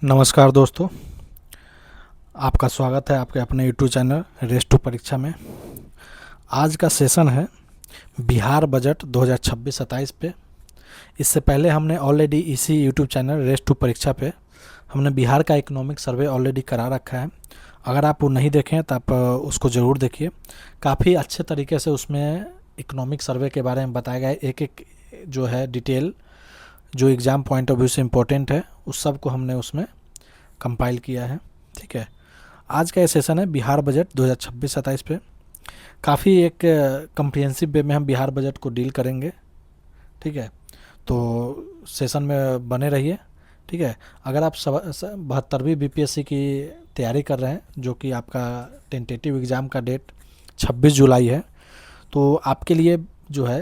नमस्कार दोस्तों, आपका स्वागत है आपके अपने यूट्यूब चैनल रेस टू परीक्षा में। आज का सेशन है बिहार बजट 2026-27 पे। इससे पहले हमने ऑलरेडी इसी यूट्यूब चैनल रेस टू परीक्षा पे हमने बिहार का इकोनॉमिक सर्वे ऑलरेडी करा रखा है। अगर आप वो नहीं देखें तो आप उसको ज़रूर देखिए। काफ़ी अच्छे तरीके से उसमें इकोनॉमिक सर्वे के बारे में बताया गया है। एक एक जो है डिटेल जो एग्ज़ाम पॉइंट ऑफ व्यू से इम्पोर्टेंट है उस सब को हमने उसमें कंपाइल किया है। ठीक है, आज का ये सेशन है बिहार बजट 2026-27 पे। काफ़ी एक कम्प्रिहेंसिव वे में हम बिहार बजट को डील करेंगे। ठीक है, तो सेशन में बने रहिए। ठीक है, अगर आप 72वीं बीपीएससी की तैयारी कर रहे हैं, जो कि आपका टेंटेटिव एग्ज़ाम का डेट 26 जुलाई है, तो आपके लिए जो है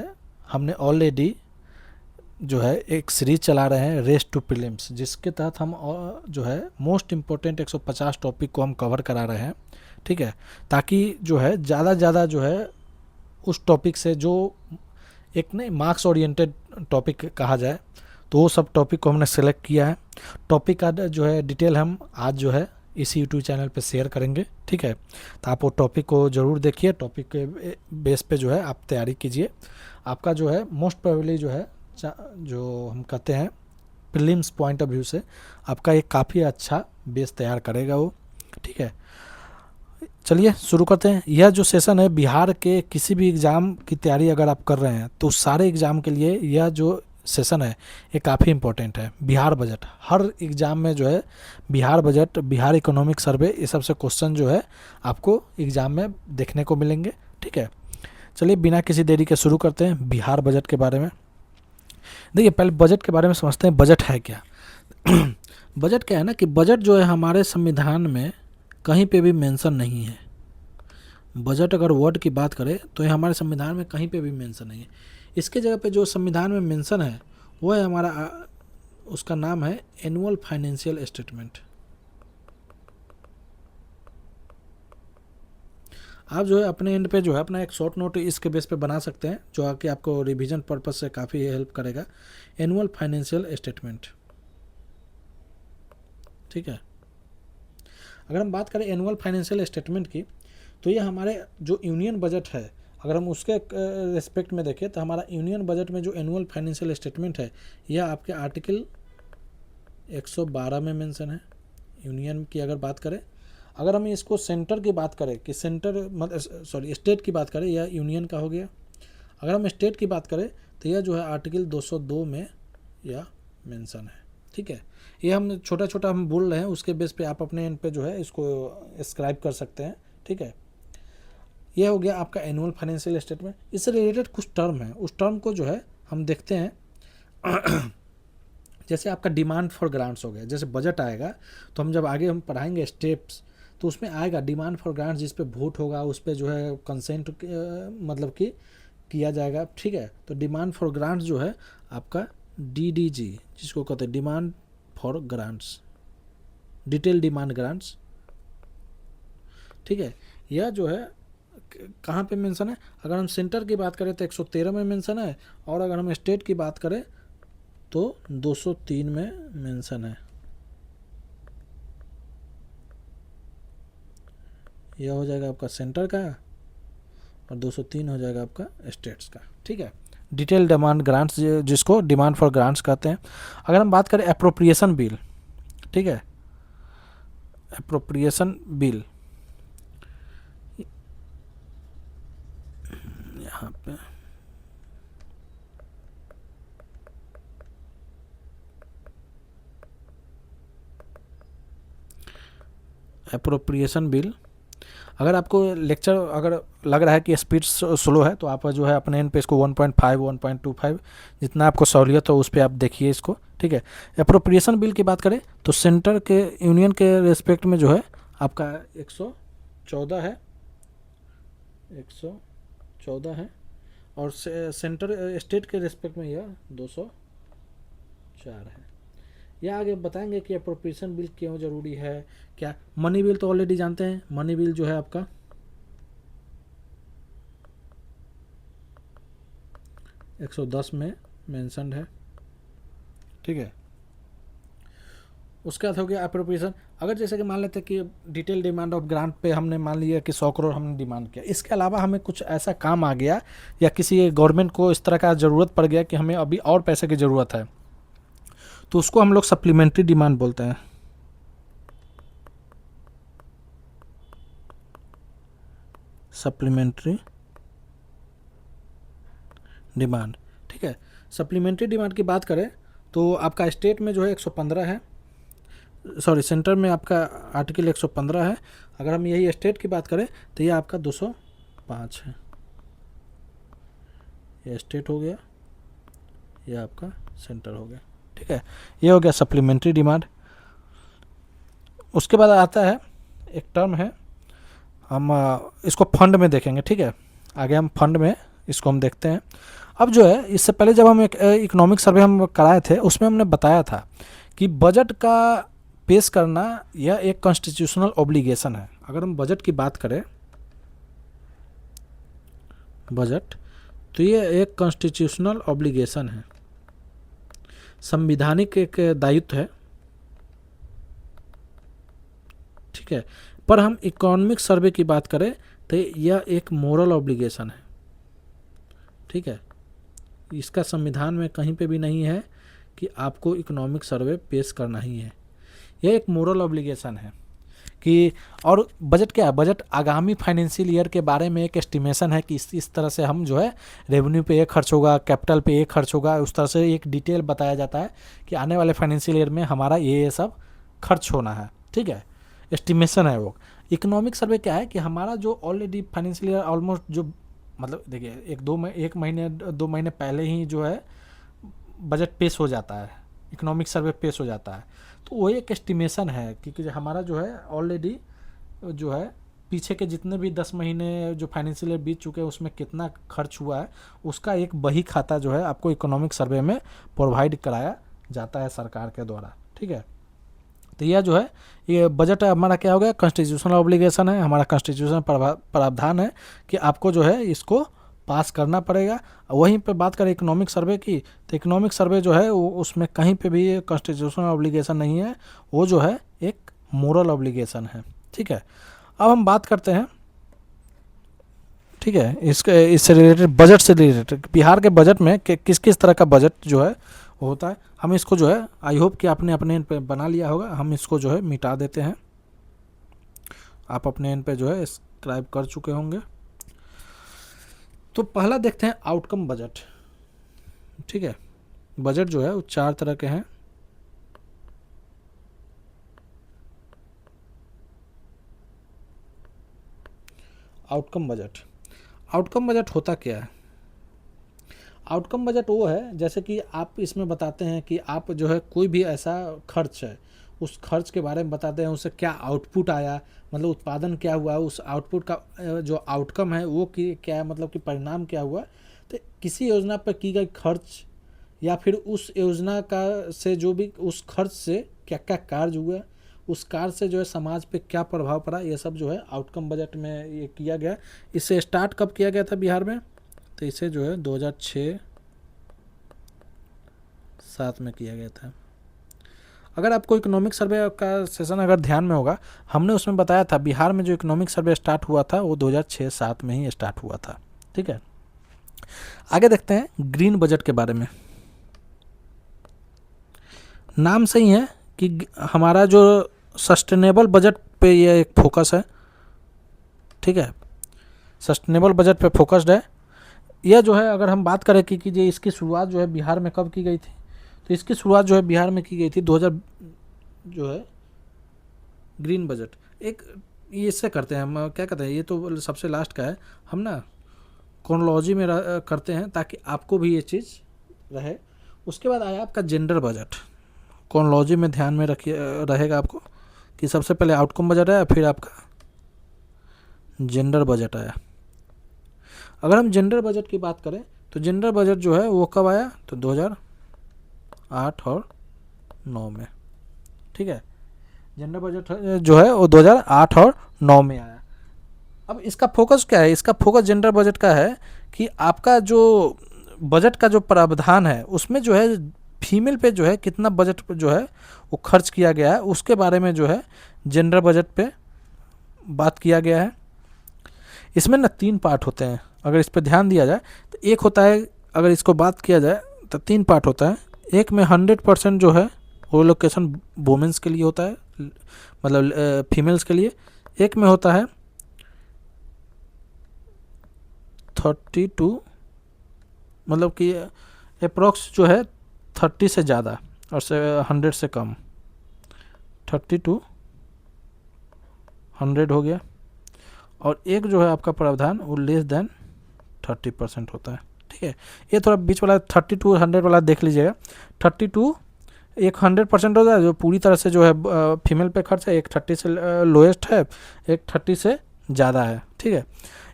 हमने ऑलरेडी जो है एक सीरीज चला रहे हैं रेस टू प्रीलिम्स, जिसके तहत हम जो है मोस्ट इम्पोर्टेंट 150 टॉपिक को हम कवर करा रहे हैं। ठीक है, ताकि जो है ज़्यादा से ज़्यादा जो है उस टॉपिक से जो एक नहीं मार्क्स ओरिएंटेड टॉपिक कहा जाए, तो वो सब टॉपिक को हमने सेलेक्ट किया है। टॉपिक का जो है डिटेल हम आज जो है इसी यूट्यूब चैनल पे शेयर करेंगे। ठीक है, तो आप वो टॉपिक को ज़रूर देखिए। टॉपिक के बेस पे जो है आप तैयारी कीजिए। आपका जो है मोस्ट प्रोबेबली जो है जो हम कहते हैं प्रीलिम्स पॉइंट ऑफ व्यू से आपका एक काफ़ी अच्छा बेस तैयार करेगा वो। ठीक है, चलिए शुरू करते हैं। यह जो सेशन है बिहार के किसी भी एग्ज़ाम की तैयारी अगर आप कर रहे हैं तो सारे एग्ज़ाम के लिए यह जो सेशन है ये काफ़ी इम्पोर्टेंट है। बिहार बजट हर एग्ज़ाम में जो है Bihar budget, Bihar economic survey, ये सबसे क्वेश्चन जो है आपको एग्ज़ाम में देखने को मिलेंगे। ठीक है, चलिए बिना किसी देरी के शुरू करते हैं बिहार बजट के बारे में। देखिए, पहले बजट के बारे में समझते हैं, बजट है क्या। बजट क्या है ना कि बजट जो है हमारे संविधान में कहीं पे भी मेंशन नहीं है। बजट अगर वर्ड की बात करें तो ये हमारे संविधान में कहीं पे भी मेंशन नहीं है। इसके जगह पे जो संविधान में मेंशन है वो है हमारा उसका नाम है एनुअल फाइनेंशियल स्टेटमेंट। आप जो है अपने एंड पे जो है अपना एक शॉर्ट नोट इसके बेस पे बना सकते हैं, जो आके आपको रिवीजन पर्पज से काफ़ी हेल्प करेगा। Annual financial statement. ठीक है, अगर हम बात करें एनुअल फाइनेंशियल स्टेटमेंट की, तो ये हमारे जो यूनियन बजट है, अगर हम उसके रिस्पेक्ट में देखें तो हमारा यूनियन बजट में जो एनुअल फाइनेंशियल स्टेटमेंट है यह आपके आर्टिकल 112 में मेंशन है। यूनियन की अगर बात करें, अगर हम इसको सेंटर की बात करें कि सेंटर मतलब सॉरी स्टेट की बात करें, यह यूनियन का हो गया। अगर हम स्टेट की बात करें तो यह जो है आर्टिकल 202 में यह मेंशन है। ठीक है, ये हम छोटा छोटा हम बोल रहे हैं, उसके बेस पे आप अपने एंड पे जो है इसको स्क्राइब कर सकते हैं। ठीक है, यह हो गया आपका एनुअल फाइनेंशियल स्टेटमेंट। इससे रिलेटेड कुछ टर्म है, उस टर्म को जो है हम देखते हैं। जैसे आपका डिमांड फॉर ग्रांट्स हो गया, जैसे बजट आएगा तो हम जब आगे हम पढ़ाएंगे स्टेप्स, तो उसमें आएगा डिमांड फॉर ग्रांट्स, जिस पे वोट होगा उस पर जो है कंसेंट मतलब कि किया जाएगा। ठीक है, तो डिमांड फॉर ग्रांट्स जो है आपका डीडीजी, जिसको कहते हैं demand for grants, detail demand grants. ठीक है, यह जो है कहाँ पे मेंशन है, अगर हम सेंटर की बात करें तो 113 में मेंशन है, और अगर हम स्टेट की बात करें तो 203 में मेंशन है। यह हो जाएगा आपका सेंटर का और 203 हो जाएगा आपका स्टेट्स का। ठीक है, डिटेल डिमांड ग्रांट्स, जिसको डिमांड फॉर ग्रांट्स कहते हैं। अगर हम बात करें अप्रोप्रिएशन बिल, ठीक है, अप्रोप्रिएशन बिल यहाँ पे अप्रोप्रिएशन बिल, अगर आपको लेक्चर अगर लग रहा है कि स्पीड स्लो है तो आप जो है अपने एंड पे इसको 1.5 1.25 जितना आपको सहूलियत हो उस पर आप देखिए इसको। ठीक है, अप्रोप्रिएशन बिल की बात करें तो सेंटर के यूनियन के रिस्पेक्ट में जो है आपका 114 है, 114 है, और सेंटर स्टेट के रिस्पेक्ट में यह 204 है। या आगे बताएंगे कि अप्रोप्रिएशन बिल क्यों ज़रूरी है। क्या मनी बिल तो ऑलरेडी जानते हैं, मनी बिल जो है आपका 110 में मेंशनड है। ठीक है, उसके बाद हो गया अप्रोप्रिएशन। अगर जैसे कि मान लेते कि डिटेल डिमांड ऑफ ग्रांट पे हमने मान लिया कि 100 करोड़ हमने डिमांड किया, इसके अलावा हमें कुछ ऐसा काम आ गया या किसी गवर्नमेंट को इस तरह का ज़रूरत पड़ गया कि हमें अभी और पैसे की ज़रूरत है, तो उसको हम लोग सप्लीमेंट्री डिमांड बोलते हैं। सप्लीमेंट्री डिमांड, ठीक है। सप्लीमेंट्री डिमांड की बात करें तो आपका स्टेट में जो है 115 है, सॉरी सेंटर में आपका आर्टिकल 115 है। अगर हम यही स्टेट की बात करें तो ये आपका 205 है। ये स्टेट हो गया, ये आपका सेंटर हो गया, ठीक है। ये हो गया सप्लीमेंट्री डिमांड। उसके बाद आता है एक टर्म है, हम इसको फंड में देखेंगे, ठीक है। आगे हम फंड में इसको हम देखते हैं। अब जो है इससे पहले जब हम एक इकोनॉमिक सर्वे हम कराए थे उसमें हमने बताया था कि बजट का पेश करना यह एक कॉन्स्टिट्यूशनल ऑब्लिगेशन है। अगर हम बजट की बात करें, बजट, तो ये एक कॉन्स्टिट्यूशनल ऑब्लिगेशन है, संवैधानिक एक दायित्व है, ठीक है। पर हम इकोनॉमिक सर्वे की बात करें तो यह एक मोरल ऑब्लिगेशन है, ठीक है। इसका संविधान में कहीं पे भी नहीं है कि आपको इकोनॉमिक सर्वे पेश करना ही है, यह एक मोरल ऑब्लिगेशन है कि। और बजट क्या है? बजट आगामी फाइनेंशियल ईयर के बारे में एक एस्टिमेशन है कि इस तरह से हम जो है रेवेन्यू पे ये खर्च होगा, कैपिटल पे ये खर्च होगा, उस तरह से एक डिटेल बताया जाता है कि आने वाले फाइनेंशियल ईयर में हमारा ये सब खर्च होना है, ठीक है। एस्टिमेशन है वो। इकोनॉमिक सर्वे क्या है कि हमारा जो ऑलरेडी फाइनेंशियल ईयर ऑलमोस्ट जो मतलब देखिए एक महीने 2 महीने पहले ही जो है बजट पेश हो जाता है, इकोनॉमिक सर्वे पेश हो जाता है, तो वो एक एस्टिमेशन है कि हमारा जो है ऑलरेडी जो है पीछे के जितने भी 10 महीने जो फाइनेंशियल ईयर बीत चुके हैं उसमें कितना खर्च हुआ है उसका एक बही खाता जो है आपको इकोनॉमिक सर्वे में प्रोवाइड कराया जाता है सरकार के द्वारा, ठीक है। तो यह जो है ये बजट हमारा क्या हो गया? कॉन्स्टिट्यूशनल ऑब्लिगेशन है, हमारा कॉन्स्टिट्यूशन प्रावधान है कि आपको जो है इसको पास करना पड़ेगा। वहीं पे बात करें इकोनॉमिक सर्वे की, तो इकोनॉमिक सर्वे जो है वो उसमें कहीं पे भी कॉन्स्टिट्यूशनल ऑब्लिगेशन नहीं है, वो जो है एक मोरल ऑब्लिगेशन है, ठीक है। अब हम बात करते हैं, ठीक है, इससे रिलेटेड, बजट से रिलेटेड बिहार के बजट में किस किस तरह का बजट जो है होता है। हम इसको जो है आई होप कि आपने अपने एंड पे बना लिया होगा, हम इसको जो है मिटा देते हैं। आप अपने एंड पे जो है सब्सक्राइब कर चुके होंगे। तो पहला देखते हैं आउटकम बजट, ठीक है। बजट जो है वो 4 तरह के हैं। आउटकम बजट, आउटकम बजट होता क्या है? आउटकम बजट वो है जैसे कि आप इसमें बताते हैं कि आप जो है कोई भी ऐसा खर्च है उस खर्च के बारे में बताते हैं, उससे क्या आउटपुट आया, मतलब उत्पादन क्या हुआ, उस आउटपुट का जो आउटकम है वो क्या है, मतलब कि परिणाम क्या हुआ। तो किसी योजना पर की गई खर्च या फिर उस योजना का से जो भी उस खर्च से क्या क्या कार्य हुआ, उस कार्य से जो है समाज पे क्या प्रभाव पड़ा, ये सब जो है आउटकम बजट में ये किया गया। इसे स्टार्ट कब किया गया था बिहार में? तो इसे जो है 2006-07 में किया गया था। अगर आपको इकोनॉमिक सर्वे का सेशन अगर ध्यान में होगा, हमने उसमें बताया था बिहार में जो इकोनॉमिक सर्वे स्टार्ट हुआ था वो 2006-07 में ही स्टार्ट हुआ था, ठीक है। आगे देखते हैं ग्रीन बजट के बारे में। नाम सही है कि हमारा जो सस्टेनेबल बजट पे ये एक फोकस है, ठीक है। सस्टेनेबल बजट पे फोकस्ड है। यह जो है अगर हम बात करें कि ये इसकी शुरुआत जो है बिहार में कब की गई थी, तो इसकी शुरुआत जो है बिहार में की गई थी 2000 जो है ग्रीन बजट एक ये इससे करते हैं हम, क्या कहते हैं, ये तो सबसे लास्ट का है, हम ना क्रोनोलॉजी में करते हैं ताकि आपको भी ये चीज़ रहे। उसके बाद आया आपका जेंडर बजट। क्रोनोलॉजी में ध्यान में रखिए, रहेगा आपको कि सबसे पहले आउटकम बजट आया, फिर आपका जेंडर बजट आया। अगर हम जेंडर बजट की बात करें तो जेंडर बजट जो है वो कब आया? तो 2008 और 9 में, ठीक है। जेंडर बजट जो है वो 2008 और 9 में आया। अब इसका फोकस क्या है? इसका फोकस जेंडर बजट का है कि आपका जो बजट का जो प्रावधान है उसमें जो है फीमेल पे जो है कितना बजट पे जो है वो खर्च किया गया है, उसके बारे में जो है जेंडर बजट पे बात किया गया है। इसमें ना 3 पार्ट होते हैं, अगर इस पर ध्यान दिया जाए तो एक होता है, अगर इसको बात किया जाए तो 3 पार्ट होता है। एक में 100% जो है वो लोकेशन वुमेंस के लिए होता है, मतलब फीमेल्स के लिए। एक में होता है 32, मतलब कि अप्रोक्स जो है 30 से ज़्यादा और 100 से कम, 30 to 100 हो गया। और एक जो है आपका प्रावधान वो लेस देन 30% होता है, ठीक है। ये थोड़ा बीच वाला 30 to 100 वाला देख लीजिएगा। 30 to एक 100% होता है जो पूरी तरह से जो है फीमेल पे खर्च है, एक 30 से लोएस्ट है, एक 30 से ज़्यादा है, ठीक है।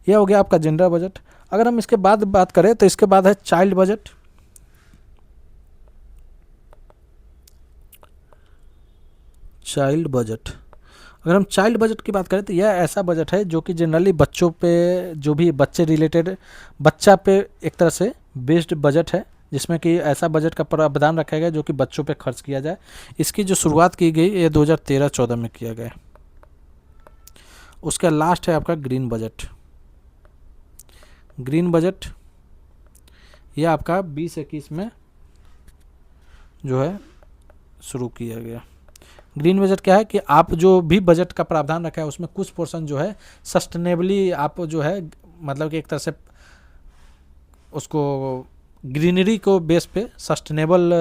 यह हो गया आपका जेंडर बजट। अगर हम इसके बाद बात करें तो इसके बाद है चाइल्ड बजट। चाइल्ड बजट, अगर हम चाइल्ड बजट की बात करें तो यह ऐसा बजट है जो कि जनरली बच्चों पे, जो भी बच्चे रिलेटेड, बच्चा पे एक तरह से बेस्ड बजट है, जिसमें कि ऐसा बजट का प्रावधान रखा गया जो कि बच्चों पे खर्च किया जाए। इसकी जो शुरुआत की गई ये 2013-14 में किया गया। उसका लास्ट है आपका ग्रीन बजट। ग्रीन बजट यह आपका 2021 में जो है शुरू किया गया। ग्रीन बजट क्या है कि आप जो भी बजट का प्रावधान रखा है उसमें कुछ पोर्शन जो है सस्टेनेबली आप जो है, मतलब कि एक तरह से उसको ग्रीनरी को बेस पे सस्टेनेबल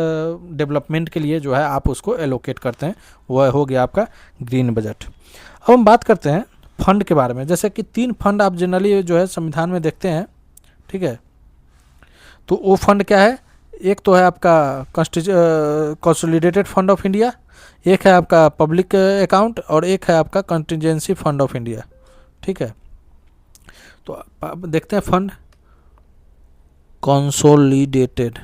डेवलपमेंट के लिए जो है आप उसको एलोकेट करते हैं, वह हो गया आपका ग्रीन बजट। अब हम बात करते हैं फंड के बारे में। जैसे कि 3 फंड आप जनरली जो है संविधान में देखते हैं, ठीक है। तो वो फंड क्या है, एक तो है आपका कंसोलिडेटेड फंड ऑफ इंडिया, एक है आपका पब्लिक अकाउंट और एक है आपका कंटिजेंसी फंड ऑफ इंडिया, ठीक है। तो अब देखते हैं fund consolidated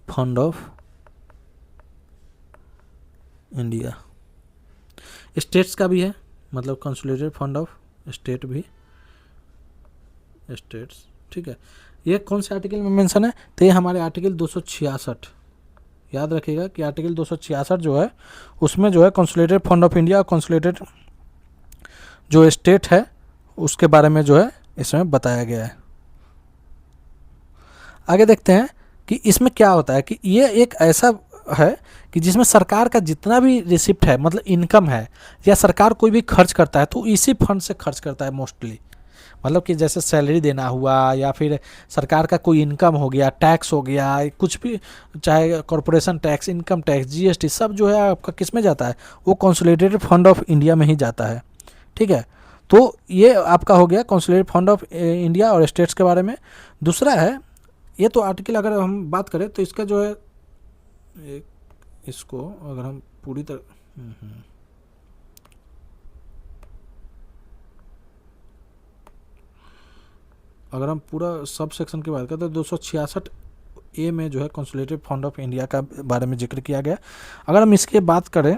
fund of India, states का भी है, मतलब कंसोलिडेटेड फंड ऑफ स्टेट भी, स्टेट्स, ठीक है। ये कौन से आर्टिकल में मेंशन है, तो ये हमारे आर्टिकल 266, याद रखिएगा कि आर्टिकल 266 जो है उसमें जो है कंसोलिडेटेड फंड ऑफ इंडिया और कंसोलिडेटेड जो स्टेट है उसके बारे में जो है इसमें बताया गया है। आगे देखते हैं कि इसमें क्या होता है कि ये एक ऐसा है कि जिसमें सरकार का जितना भी रिसिप्ट है, मतलब इनकम है, या सरकार कोई भी खर्च करता है तो इसी फंड से खर्च करता है मोस्टली। मतलब कि जैसे सैलरी देना हुआ या फिर सरकार का कोई इनकम हो गया, टैक्स हो गया, कुछ भी, चाहे corporation tax, income tax, GST, सब जो है आपका किस में जाता है, वो कंसोलिडेटेड फंड ऑफ इंडिया में ही जाता है, ठीक है। तो ये आपका हो गया कंसोलिडेटेड फंड ऑफ इंडिया और स्टेट्स के बारे में। दूसरा है, ये तो आर्टिकल अगर हम बात करें तो इसका जो है इसको अगर हम पूरी तरह अगर हम पूरा सब सेक्शन की बात करें तो 266A में जो है कंसोलिडेटेड फंड ऑफ इंडिया का बारे में जिक्र किया गया। अगर हम इसके बात करें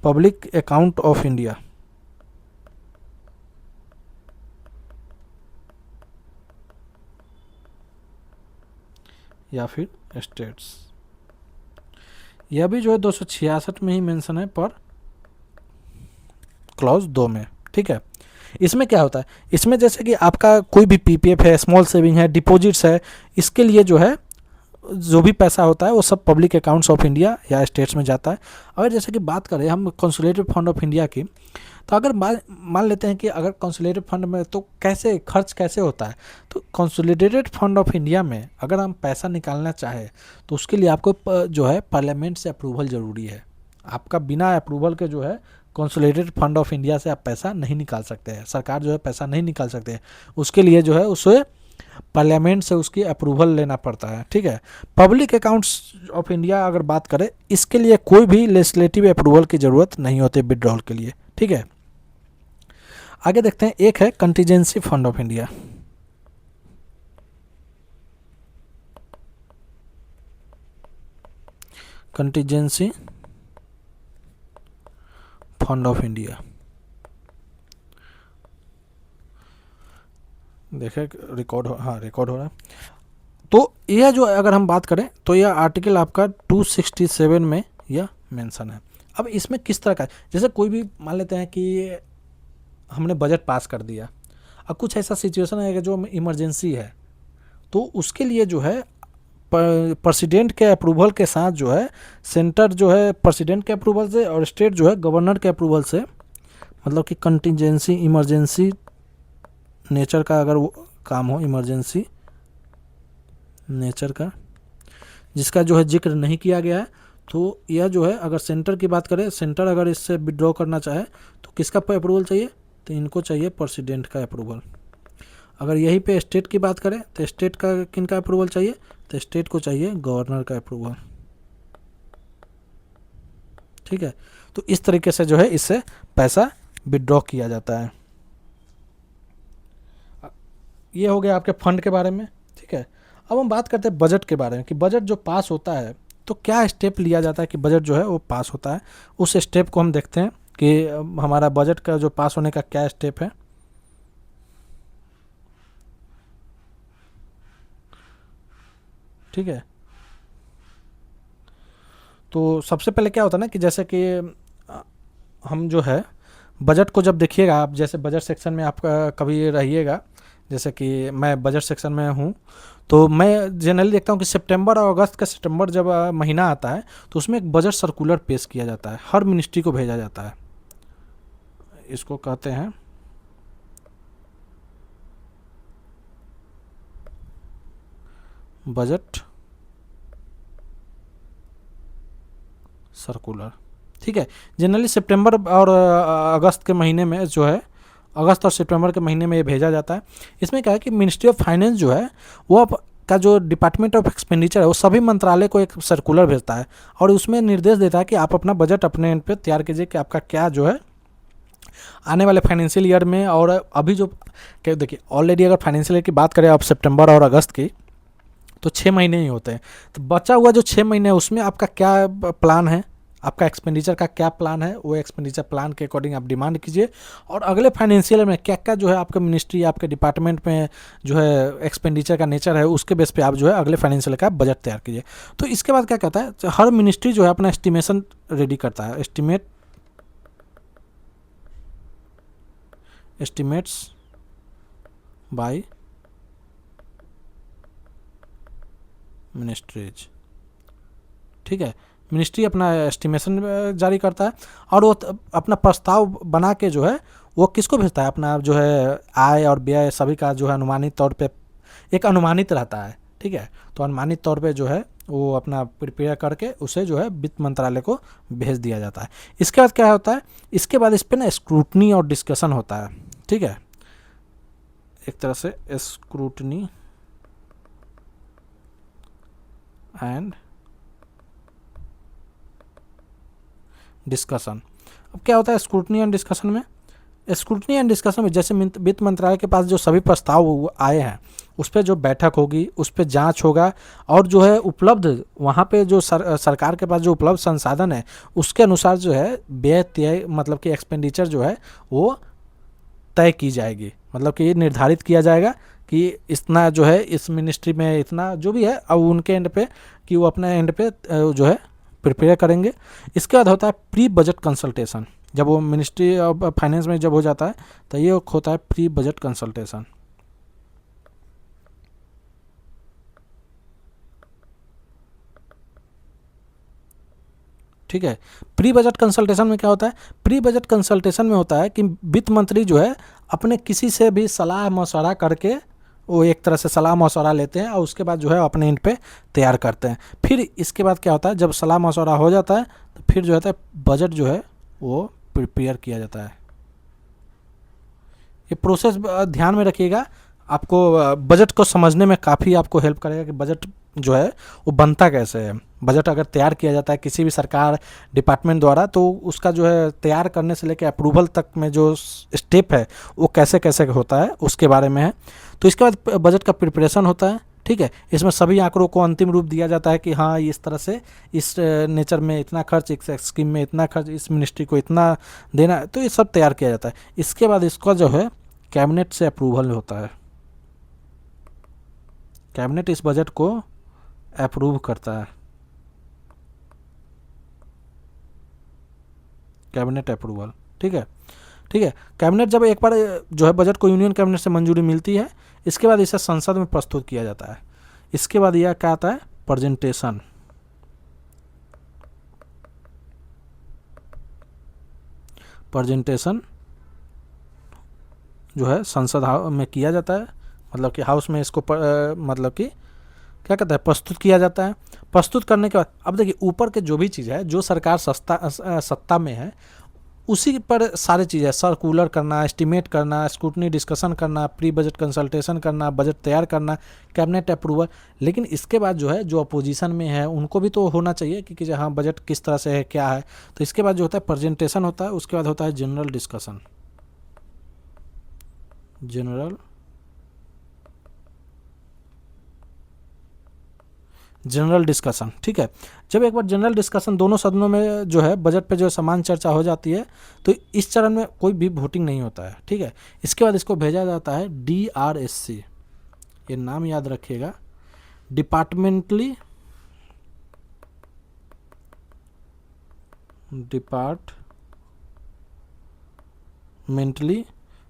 पब्लिक अकाउंट ऑफ इंडिया, या फिर स्टेट्स, यह भी जो है 266 में ही मेंशन है पर क्लॉज 2 में, ठीक है। इसमें क्या होता है, इसमें जैसे कि आपका कोई भी पीपीएफ है, स्मॉल सेविंग है, डिपॉजिट्स है, इसके लिए जो है जो भी पैसा होता है वो सब पब्लिक अकाउंट्स ऑफ इंडिया या स्टेट्स में जाता है। अगर जैसे कि बात करें हम कंसोलिडेटेड फंड ऑफ इंडिया की, तो अगर मान लेते हैं कि अगर कंसोलिडेटेड फंड में तो कैसे खर्च कैसे होता है, तो कंसोलिडेटेड फंड ऑफ इंडिया में अगर हम पैसा निकालना चाहें तो उसके लिए आपको जो है पार्लियामेंट से अप्रूवल ज़रूरी है। आपका बिना अप्रूवल के जो है कंसोलिडेटेड फंड ऑफ इंडिया से आप पैसा नहीं निकाल सकते हैं, सरकार जो है पैसा नहीं निकाल सकते हैं, उसके लिए जो है उसे पार्लियामेंट से उसकी अप्रूवल लेना पड़ता है, ठीक है। पब्लिक अकाउंट्स ऑफ इंडिया अगर बात करें, इसके लिए कोई भी लेजिस्लेटिव अप्रूवल की ज़रूरत नहीं होती विड्रॉल के लिए, ठीक है। आगे देखते हैं, एक है contingency fund of India. Contingency fund of India, देखें रिकॉर्ड हो, हाँ रिकॉर्ड हो रहा है। तो यह जो अगर हम बात करें तो यह आर्टिकल आपका 267 में यह मेंशन है। अब इसमें किस तरह का, जैसे कोई भी मान लेते हैं कि हमने बजट पास कर दिया, अब कुछ ऐसा सिचुएशन है कि जो इमरजेंसी है, तो उसके लिए जो है प्रेसिडेंट के अप्रूवल के साथ जो है सेंटर जो है प्रेसिडेंट के अप्रूवल से और स्टेट जो है गवर्नर के अप्रूवल से, मतलब कि कंटिजेंसी इमरजेंसी नेचर का अगर वो काम हो, इमरजेंसी नेचर का जिसका जो है जिक्र नहीं किया गया है, तो यह जो है अगर सेंटर की बात करें, सेंटर अगर इससे विड्रॉ करना चाहे तो किसका अप्रूवल चाहिए, तो इनको चाहिए प्रेसिडेंट का अप्रूवल। अगर यहीं पे स्टेट की बात करें तो स्टेट का किन का अप्रूवल चाहिए, तो स्टेट को चाहिए गवर्नर का अप्रूवल। ठीक है, तो इस तरीके से जो है इससे पैसा विड्रॉ किया जाता है। ये हो गया आपके फंड के बारे में। ठीक है, अब हम बात करते हैं बजट के बारे में कि बजट जो पास होता है तो क्या स्टेप लिया जाता है कि बजट जो है वो पास होता है। उस स्टेप को हम देखते हैं कि हमारा बजट का जो पास होने का क्या स्टेप है। ठीक है, तो सबसे पहले क्या होता है ना कि जैसे कि हम जो है बजट को जब देखिएगा आप, जैसे बजट सेक्शन में आप कभी रहिएगा, जैसे कि मैं बजट सेक्शन में हूँ, तो मैं जनरली देखता हूँ कि सितंबर और अगस्त का, सितंबर जब महीना आता है तो उसमें एक बजट सर्कुलर पेश किया जाता है, हर मिनिस्ट्री को भेजा जाता है। इसको कहते हैं बजट सर्कुलर। ठीक है, जनरली सितंबर और अगस्त के महीने में जो है, अगस्त और सितंबर के महीने में ये भेजा जाता है। इसमें क्या है कि मिनिस्ट्री ऑफ फाइनेंस जो है वो का जो डिपार्टमेंट ऑफ एक्सपेंडिचर है वो सभी मंत्रालय को एक सर्कुलर भेजता है और उसमें निर्देश देता है कि आप अपना बजट अपने एंड पे तैयार कीजिए कि आपका क्या जो है आने वाले फाइनेंशियल ईयर में। और अभी जो क्या देखिए, ऑलरेडी अगर फाइनेंशियल ईयर की बात करें आप सितंबर और अगस्त की, तो 6 महीने ही होते हैं। तो बचा हुआ जो 6 महीने है उसमें आपका क्या प्लान है, आपका एक्सपेंडिचर का क्या प्लान है, वो एक्सपेंडिचर प्लान के अकॉर्डिंग आप डिमांड कीजिए। और अगले फाइनेंशियल में क्या क्या जो है आपके मिनिस्ट्री, आपके डिपार्टमेंट में जो है एक्सपेंडिचर का नेचर है, उसके बेस पे आप जो है अगले फाइनेंशियल का बजट तैयार कीजिए। तो इसके बाद क्या कहता है, हर मिनिस्ट्री जो है अपना एस्टिमेशन रेडी करता है, एस्टिमेट्स बाय मिनिस्ट्रीज। ठीक है, मिनिस्ट्री अपना एस्टिमेशन जारी करता है और वो अपना प्रस्ताव बना के जो है वो किसको भेजता है, अपना जो है आय और व्यय सभी का जो है अनुमानित तौर पे एक अनुमानित रहता है। ठीक है, तो अनुमानित तौर पे जो है वो अपना प्रिपेयर करके उसे जो है वित्त मंत्रालय को भेज दिया जाता है। इसके बाद क्या होता है, इसके बाद इस पर ना स्क्रूटनी और डिस्कशन होता है। ठीक है, एक तरह से स्क्रूटनी एंड डिस्कशन। अब क्या होता है स्क्रूटनी एंड डिस्कशन में, स्क्रूटनी एंड डिस्कशन में जैसे वित्त मंत्रालय के पास जो सभी प्रस्ताव आए हैं उस पर जो बैठक होगी, उस पर जांच होगा और जो है उपलब्ध वहाँ पे जो सरकार के पास जो उपलब्ध संसाधन है उसके अनुसार जो है व्यय तय, मतलब कि एक्सपेंडिचर जो है वो तय की जाएगी। मतलब कि ये निर्धारित किया जाएगा कि इतना जो है इस मिनिस्ट्री में इतना जो भी है, अब उनके एंड पे कि वो अपने एंड पे जो है प्रिपेयर करेंगे। इसके बाद होता है प्री बजट कंसल्टेशन। जब वो मिनिस्ट्री ऑफ फाइनेंस में जब हो जाता है तो ये होता है प्री बजट कंसल्टेशन। ठीक है, प्री बजट कंसल्टेशन में क्या होता है, प्री बजट कंसल्टेशन में होता है कि वित्त मंत्री जो है अपने किसी से भी सलाह मशवरा करके वो एक तरह से सलाह मशवरा लेते हैं और उसके बाद जो है अपने इन पे तैयार करते हैं। फिर इसके बाद क्या होता है, जब सलाह मशवरा हो जाता है तो फिर जो होता है बजट जो है वो प्रिपेयर किया जाता है। ये प्रोसेस ध्यान में रखिएगा, आपको बजट को समझने में काफ़ी आपको हेल्प करेगा कि बजट जो है वो बनता कैसे है। बजट अगर तैयार किया जाता है किसी भी सरकार डिपार्टमेंट द्वारा तो उसका जो है तैयार करने से लेकर अप्रूवल तक में जो स्टेप है वो कैसे कैसे होता है उसके बारे में है। तो इसके बाद बजट का प्रिपरेशन होता है। ठीक है, इसमें सभी आंकड़ों को अंतिम रूप दिया जाता है कि हाँ इस तरह से इस नेचर में इतना खर्च, इस स्कीम में इतना खर्च, इस मिनिस्ट्री को इतना देना, तो ये सब तैयार किया जाता है। इसके बाद इसका जो है कैबिनेट से अप्रूवल होता है। कैबिनेट इस बजट को अप्रूव करता है, कैबिनेट अप्रूवल। ठीक है, ठीक है। कैबिनेट जब एक बार जो है बजट को यूनियन कैबिनेट से मंजूरी मिलती है, इसके बाद इसे संसद में प्रस्तुत किया जाता है। इसके बाद यह क्या आता है, प्रेजेंटेशन। प्रेजेंटेशन जो है संसद में किया जाता है, मतलब कि हाउस में इसको मतलब कि क्या कहता है, प्रस्तुत किया जाता है। प्रस्तुत करने के बाद अब देखिए ऊपर के जो भी चीज़ है, जो सरकार सत्ता में है उसी पर सारे चीज़ें, सर्कुलर करना, एस्टिमेट करना, स्क्रूटनी डिस्कशन करना, प्री बजट कंसल्टेशन करना, बजट तैयार करना, कैबिनेट अप्रूवल। लेकिन इसके बाद जो है जो अपोजिशन में है उनको भी तो होना चाहिए कि हाँ बजट किस तरह से है, क्या है। तो इसके बाद जो होता है प्रेजेंटेशन होता है, उसके बाद होता है जनरल डिस्कशन। जनरल डिस्कशन, ठीक है। जब एक बार जनरल डिस्कशन दोनों सदनों में जो है बजट पे जो समान चर्चा हो जाती है, तो इस चरण में कोई भी वोटिंग नहीं होता है, ठीक है। इसके बाद इसको भेजा जाता है DRSC, ये नाम याद रखिएगा, डिपार्टमेंटली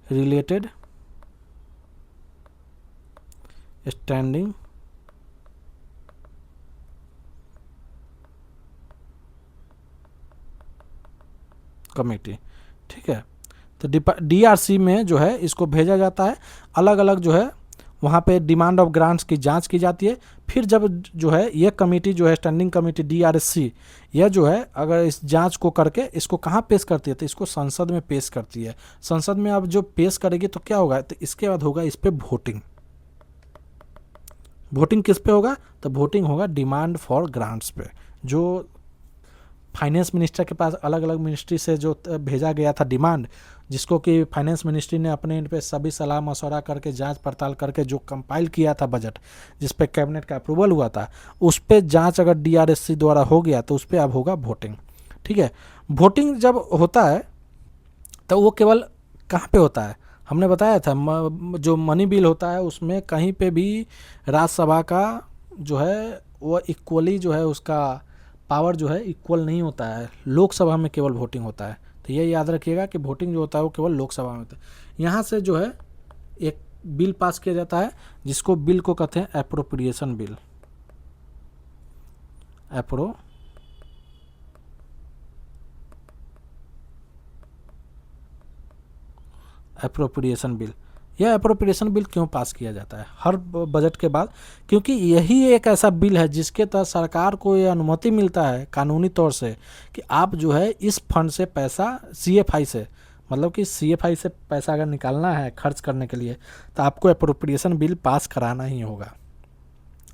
रिलेटेड स्टैंडिंग कमेटी, ठीक है। तो DRC में जो है इसको भेजा जाता है, अलग अलग जो है वहाँ पे डिमांड ऑफ ग्रांट्स की जांच की जाती है। फिर जब जो है ये कमेटी जो है स्टैंडिंग कमेटी DRSC, यह जो है अगर इस जांच को करके इसको कहाँ पेश करती है, तो इसको संसद में पेश करती है। संसद में अब जो पेश करेगी तो क्या होगा, तो इसके बाद होगा इस पर वोटिंग। वोटिंग किस पे होगा, तो वोटिंग होगा डिमांड फॉर ग्रांट्स पे, जो फाइनेंस मिनिस्टर के पास अलग अलग मिनिस्ट्री से जो भेजा गया था डिमांड, जिसको कि फाइनेंस मिनिस्ट्री ने अपने इन पे सभी सलाह मशवरा करके जांच पड़ताल करके जो कंपाइल किया था बजट, जिस पे कैबिनेट का अप्रूवल हुआ था, उस पे जांच अगर DRSC द्वारा हो गया तो उस पे अब होगा वोटिंग, ठीक है। वोटिंग जब होता है तो वो केवल कहाँ पे होता है, हमने बताया था जो मनी बिल होता है उसमें कहीं पे भी राज्यसभा का जो है वो इक्वली जो है उसका पावर जो है इक्वल नहीं होता है, लोकसभा में केवल वोटिंग होता है। तो ये याद रखिएगा कि वोटिंग जो होता है वो केवल लोकसभा में होता है। यहाँ से जो है एक बिल पास किया जाता है, जिसको बिल को कहते हैं एप्रोप्रिएशन बिल। Appropriation bill. यह एप्रोप्रिएशन बिल क्यों पास किया जाता है हर बजट के बाद, क्योंकि यही एक ऐसा बिल है जिसके तहत सरकार को ये अनुमति मिलता है कानूनी तौर से कि आप जो है इस फंड से पैसा CFI से, मतलब कि CFI से पैसा अगर निकालना है खर्च करने के लिए तो आपको एप्रोप्रिएशन बिल पास कराना ही होगा।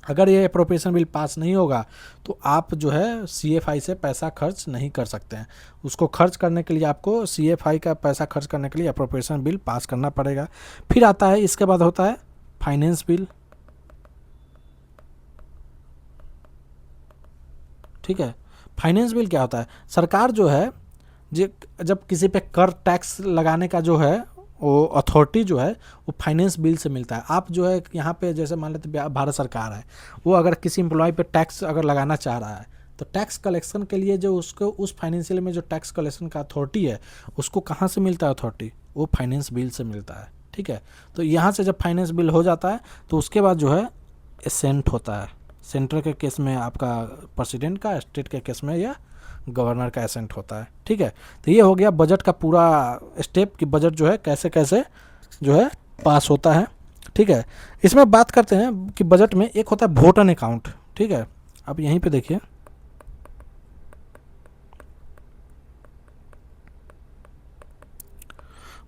अगर ये एप्रोप्रिएशन बिल पास नहीं होगा तो आप जो है CFI से पैसा खर्च नहीं कर सकते हैं। उसको खर्च करने के लिए आपको CFI का पैसा खर्च करने के लिए एप्रोप्रिएशन बिल पास करना पड़ेगा। फिर आता है इसके बाद होता है फाइनेंस बिल, ठीक है। फाइनेंस बिल क्या होता है, सरकार जो है जब किसी पे कर टैक्स लगाने का जो है वो अथॉरिटी जो है वो फाइनेंस बिल से मिलता है। आप जो है यहाँ पे जैसे मान लेते भारत सरकार है, वो अगर किसी एम्प्लॉय पे टैक्स अगर लगाना चाह रहा है तो टैक्स कलेक्शन के लिए जो उसको उस फाइनेंशियल में जो टैक्स कलेक्शन का अथॉरिटी है उसको कहाँ से मिलता है अथॉरिटी, वो फाइनेंस बिल से मिलता है, ठीक है। तो यहाँ से जब फाइनेंस बिल हो जाता है तो उसके बाद जो है एसेंट होता है, सेंटर के केस में आपका प्रेसिडेंट का, स्टेट के केस में या गवर्नर का एसेंट होता है, ठीक है। तो ये हो गया बजट का पूरा स्टेप कि बजट जो है कैसे कैसे जो है पास होता है, ठीक है। इसमें बात करते हैं कि बजट में एक होता है वोट एंड अकाउंट, ठीक है। अब यहीं पे देखिए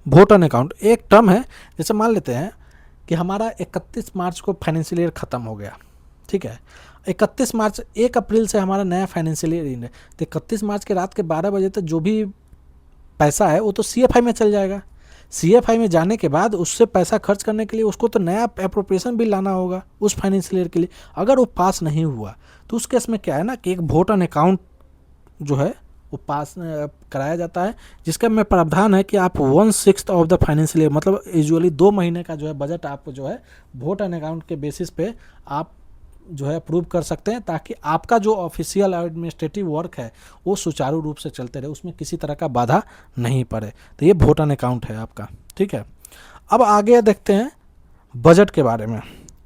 वोट एंड अकाउंट एक टर्म है। जैसे मान लेते हैं कि हमारा 31 मार्च को फाइनेंशियल ईयर ख़त्म हो गया, ठीक है। 31 मार्च 1 अप्रैल से हमारा नया फाइनेंशियल ईयर है, तो 31 मार्च के रात के 12 बजे तक जो भी पैसा है वो तो CFI में चल जाएगा। CFI में जाने के बाद उससे पैसा खर्च करने के लिए उसको तो नया एप्रोप्रिएशन बिल लाना होगा उस फाइनेंशियल ईयर के लिए। अगर वो पास नहीं हुआ तो उस केस में क्या है ना कि एक वोट एंड अकाउंट जो है वो पास कराया जाता है, जिसका में प्रावधान है कि आप 1/6 ऑफ द फाइनेंशियल ईयर, मतलब यूजुअली 2 महीने का जो है बजट आपको जो है वोट एंड अकाउंट के बेसिस पे आप जो है अप्रूव कर सकते हैं, ताकि आपका जो ऑफिशियल एडमिनिस्ट्रेटिव वर्क है वो सुचारू रूप से चलते रहे, उसमें किसी तरह का बाधा नहीं पड़े। तो ये वोट एंड अकाउंट है आपका, ठीक है। अब आगे देखते हैं बजट के बारे में,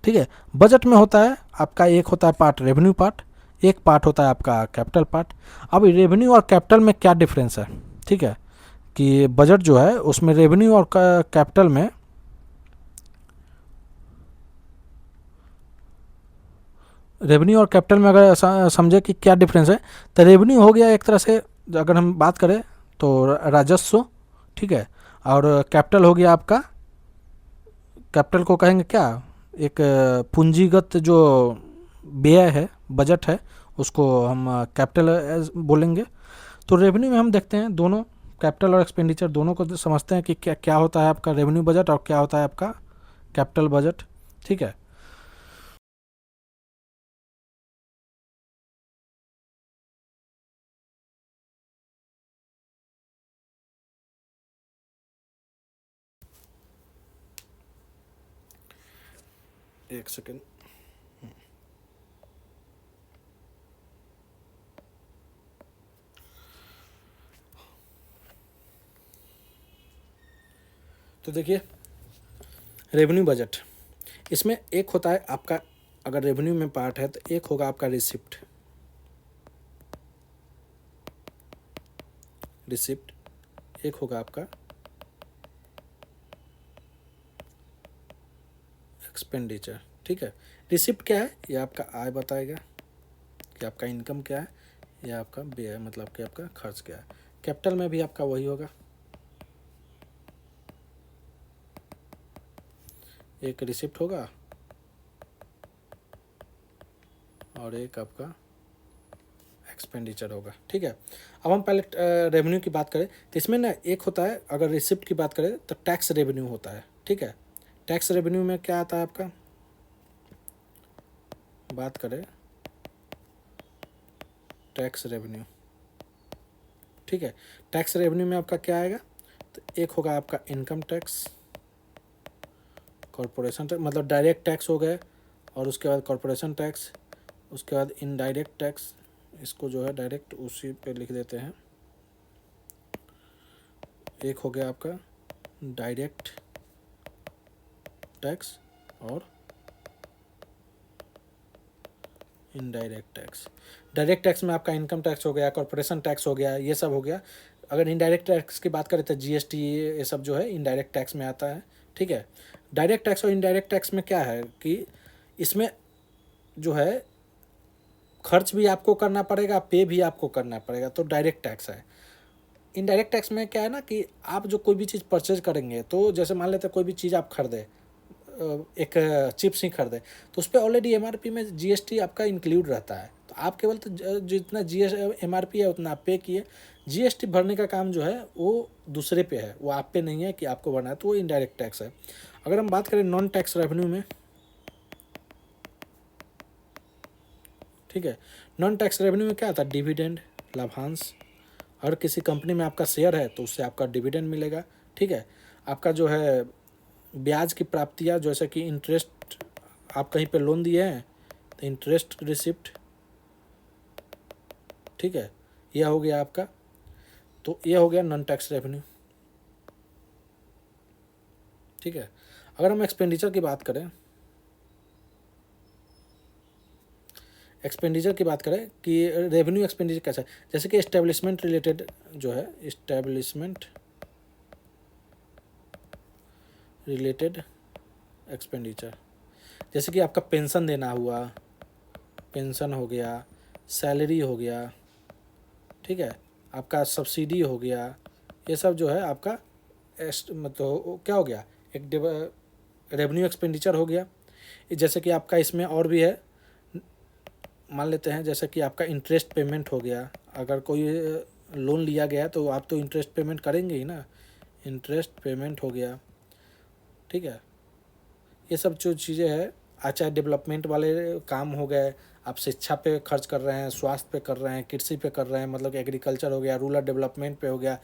ठीक है। बजट में होता है आपका, एक होता है पार्ट रेवेन्यू पार्ट, एक पार्ट होता है आपका कैपिटल पार्ट। अब रेवेन्यू और कैपिटल में क्या डिफरेंस है, ठीक है, कि बजट जो है उसमें रेवेन्यू और कैपिटल में, रेवेन्यू और कैपिटल में अगर समझे कि क्या डिफरेंस है, तो रेवेन्यू हो गया एक तरह से, अगर हम बात करें तो राजस्व, ठीक है। और कैपिटल हो गया आपका, कैपिटल को कहेंगे क्या, एक पूंजीगत जो व्यय है, बजट है, उसको हम कैपिटल बोलेंगे। तो रेवेन्यू में हम देखते हैं दोनों, कैपिटल और एक्सपेंडिचर दोनों को समझते हैं कि क्या क्या होता है आपका रेवेन्यू बजट और क्या होता है आपका कैपिटल बजट, ठीक है। एक सेकेंड। तो देखिए रेवेन्यू बजट, इसमें एक होता है आपका, अगर रेवेन्यू में पार्ट है तो एक होगा आपका रिसिप्ट, रिसिप्ट एक होगा आपका एक्सपेंडिचर, ठीक है। रिसिप्ट क्या है, ये आपका आय बताएगा कि आपका इनकम क्या है, या आपका व्यय मतलब कि आपका खर्च क्या है। कैपिटल में भी आपका वही होगा, एक रिसिप्ट होगा और एक आपका एक्सपेंडिचर होगा, ठीक है। अब हम पहले रेवेन्यू की बात करें तो इसमें ना एक होता है, अगर रिसिप्ट की बात करें तो टैक्स रेवेन्यू होता है, ठीक है। टैक्स रेवेन्यू में क्या आता है आपका, बात करें टैक्स रेवेन्यू, ठीक है। टैक्स रेवेन्यू में आपका क्या आएगा, तो एक होगा आपका इनकम टैक्स, कॉरपोरेशन टैक्स मतलब डायरेक्ट टैक्स हो गए, और उसके बाद कॉरपोरेशन टैक्स, उसके बाद इनडायरेक्ट टैक्स, इसको जो है डायरेक्ट उसी पे लिख देते हैं। एक हो गया आपका डायरेक्ट टैक्स और इनडायरेक्ट टैक्स। डायरेक्ट टैक्स में आपका इनकम टैक्स हो गया, कॉरपोरेशन टैक्स हो गया, ये सब हो गया। अगर इनडायरेक्ट टैक्स की बात करें तो जीएसटी, ये सब जो है इनडायरेक्ट टैक्स में आता है, ठीक है। डायरेक्ट टैक्स और इनडायरेक्ट टैक्स में क्या है कि इसमें जो है खर्च भी आपको करना पड़ेगा, पे भी आपको करना पड़ेगा, तो डायरेक्ट टैक्स है। इनडायरेक्ट टैक्स में क्या है ना कि आप जो कोई भी चीज़ परचेज करेंगे, तो जैसे मान लेते हैं कोई भी चीज़ आप खरीदे, एक चिप्स ही खरीदे, तो उस पर ऑलरेडी एमआरपी में जीएसटी आपका इंक्लूड रहता है, तो आप केवल तो जितना एमआरपी है उतना आप पे किए। जीएसटी भरने का काम जो है वो दूसरे पे है, वो आप पे नहीं है कि आपको भरना है, तो वो इनडायरेक्ट टैक्स है। अगर हम बात करें नॉन टैक्स रेवेन्यू में, ठीक है, नॉन टैक्स रेवेन्यू में क्या आता है, डिविडेंड, लाभांश। अगर किसी कंपनी में आपका शेयर है तो उससे आपका डिविडेंड मिलेगा, ठीक है। आपका जो है ब्याज की प्राप्तियाँ, जैसे कि इंटरेस्ट, आप कहीं पे लोन दिए हैं तो इंटरेस्ट रिसिप्ट, ठीक है, यह हो गया आपका। तो यह हो गया नॉन टैक्स रेवेन्यू, ठीक है। अगर हम एक्सपेंडिचर की बात करें, एक्सपेंडिचर की बात करें कि रेवेन्यू एक्सपेंडिचर कैसा है, जैसे कि एस्टेब्लिशमेंट रिलेटेड जो है, एस्टेब्लिशमेंट रिलेटेड एक्सपेंडिचर, जैसे कि आपका पेंशन देना हुआ, पेंशन हो गया, सैलरी हो गया, ठीक है, आपका सब्सिडी हो गया, ये सब जो है आपका मतलब क्या हो गया, एक रेवेन्यू एक्सपेंडिचर हो गया। जैसे कि आपका इसमें और भी है, मान लेते हैं जैसे कि आपका इंटरेस्ट पेमेंट हो गया, अगर कोई लोन लिया गया तो आप तो इंटरेस्ट पेमेंट करेंगे ही ना, इंटरेस्ट पेमेंट हो गया, ठीक है। ये सब जो चीज़ें हैं, चाहे डेवलपमेंट वाले काम हो गए, आप शिक्षा पे खर्च कर रहे हैं, स्वास्थ्य पे कर रहे हैं, कृषि पे कर रहे हैं, मतलब एग्रीकल्चर हो गया, रूरल डेवलपमेंट पे हो गया,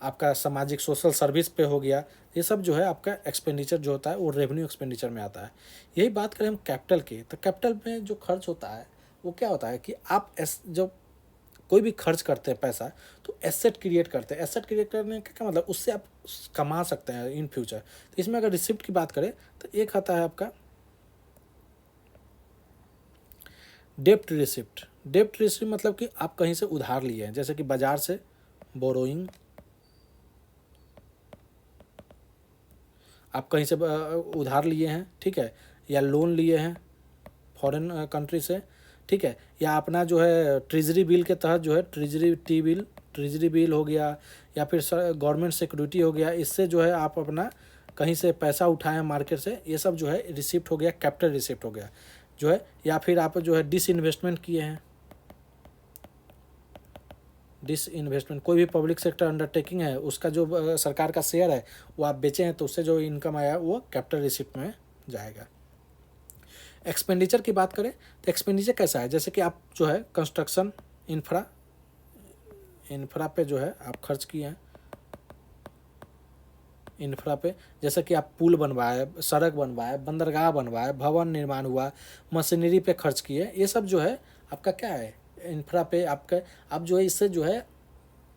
आपका सामाजिक सोशल सर्विस पे हो गया, ये सब जो है आपका एक्सपेंडिचर जो होता है वो रेवेन्यू एक्सपेंडिचर में आता है। यही बात करें हम कैपिटल की, तो कैपिटल में जो खर्च होता है वो क्या होता है कि आप जब कोई भी खर्च करते हैं पैसा, तो एसेट क्रिएट करते हैं। एसेट क्रिएट करने का क्या मतलब, उससे आप कमा सकते हैं इन फ्यूचर। तो इसमें अगर रिसिप्ट की बात करें तो एक आता है आपका डेप्ट रिसिप्ट। डेप्ट रिसिप्ट मतलब कि आप कहीं से उधार लिए हैं, जैसे कि बाजार से बोरोइंग, आप कहीं से उधार लिए हैं, ठीक है, या लोन लिए हैं फॉरेन कंट्री से, ठीक है, या अपना जो है ट्रेजरी बिल के तहत जो है ट्रेजरी बिल हो गया, या फिर गवर्नमेंट सिक्योरिटी हो गया, इससे जो है आप अपना कहीं से पैसा उठाएं मार्केट से, ये सब जो है रिसिप्ट हो गया, कैपिटल रिसिप्ट हो गया जो है। या फिर आप जो है डिसइन्वेस्टमेंट किए हैं, डिसइन्वेस्टमेंट कोई भी पब्लिक सेक्टर अंडरटेकिंग है, उसका जो सरकार का शेयर है वो आप बेचे हैं, तो उससे जो इनकम आया वो कैपिटल रिसिप्ट में जाएगा। एक्सपेंडिचर की बात करें तो एक्सपेंडिचर कैसा है, जैसे कि आप जो है कंस्ट्रक्शन इंफ्रा पे जो है आप खर्च किए हैं, इंफ्रा पे, जैसे कि आप पुल बनवाए, सड़क बनवाए, बंदरगाह बनवाए, भवन निर्माण हुआ, मशीनरी पे खर्च किए, ये सब जो है आपका क्या है, इंफ्रा पे आपका, आप जो है इससे जो है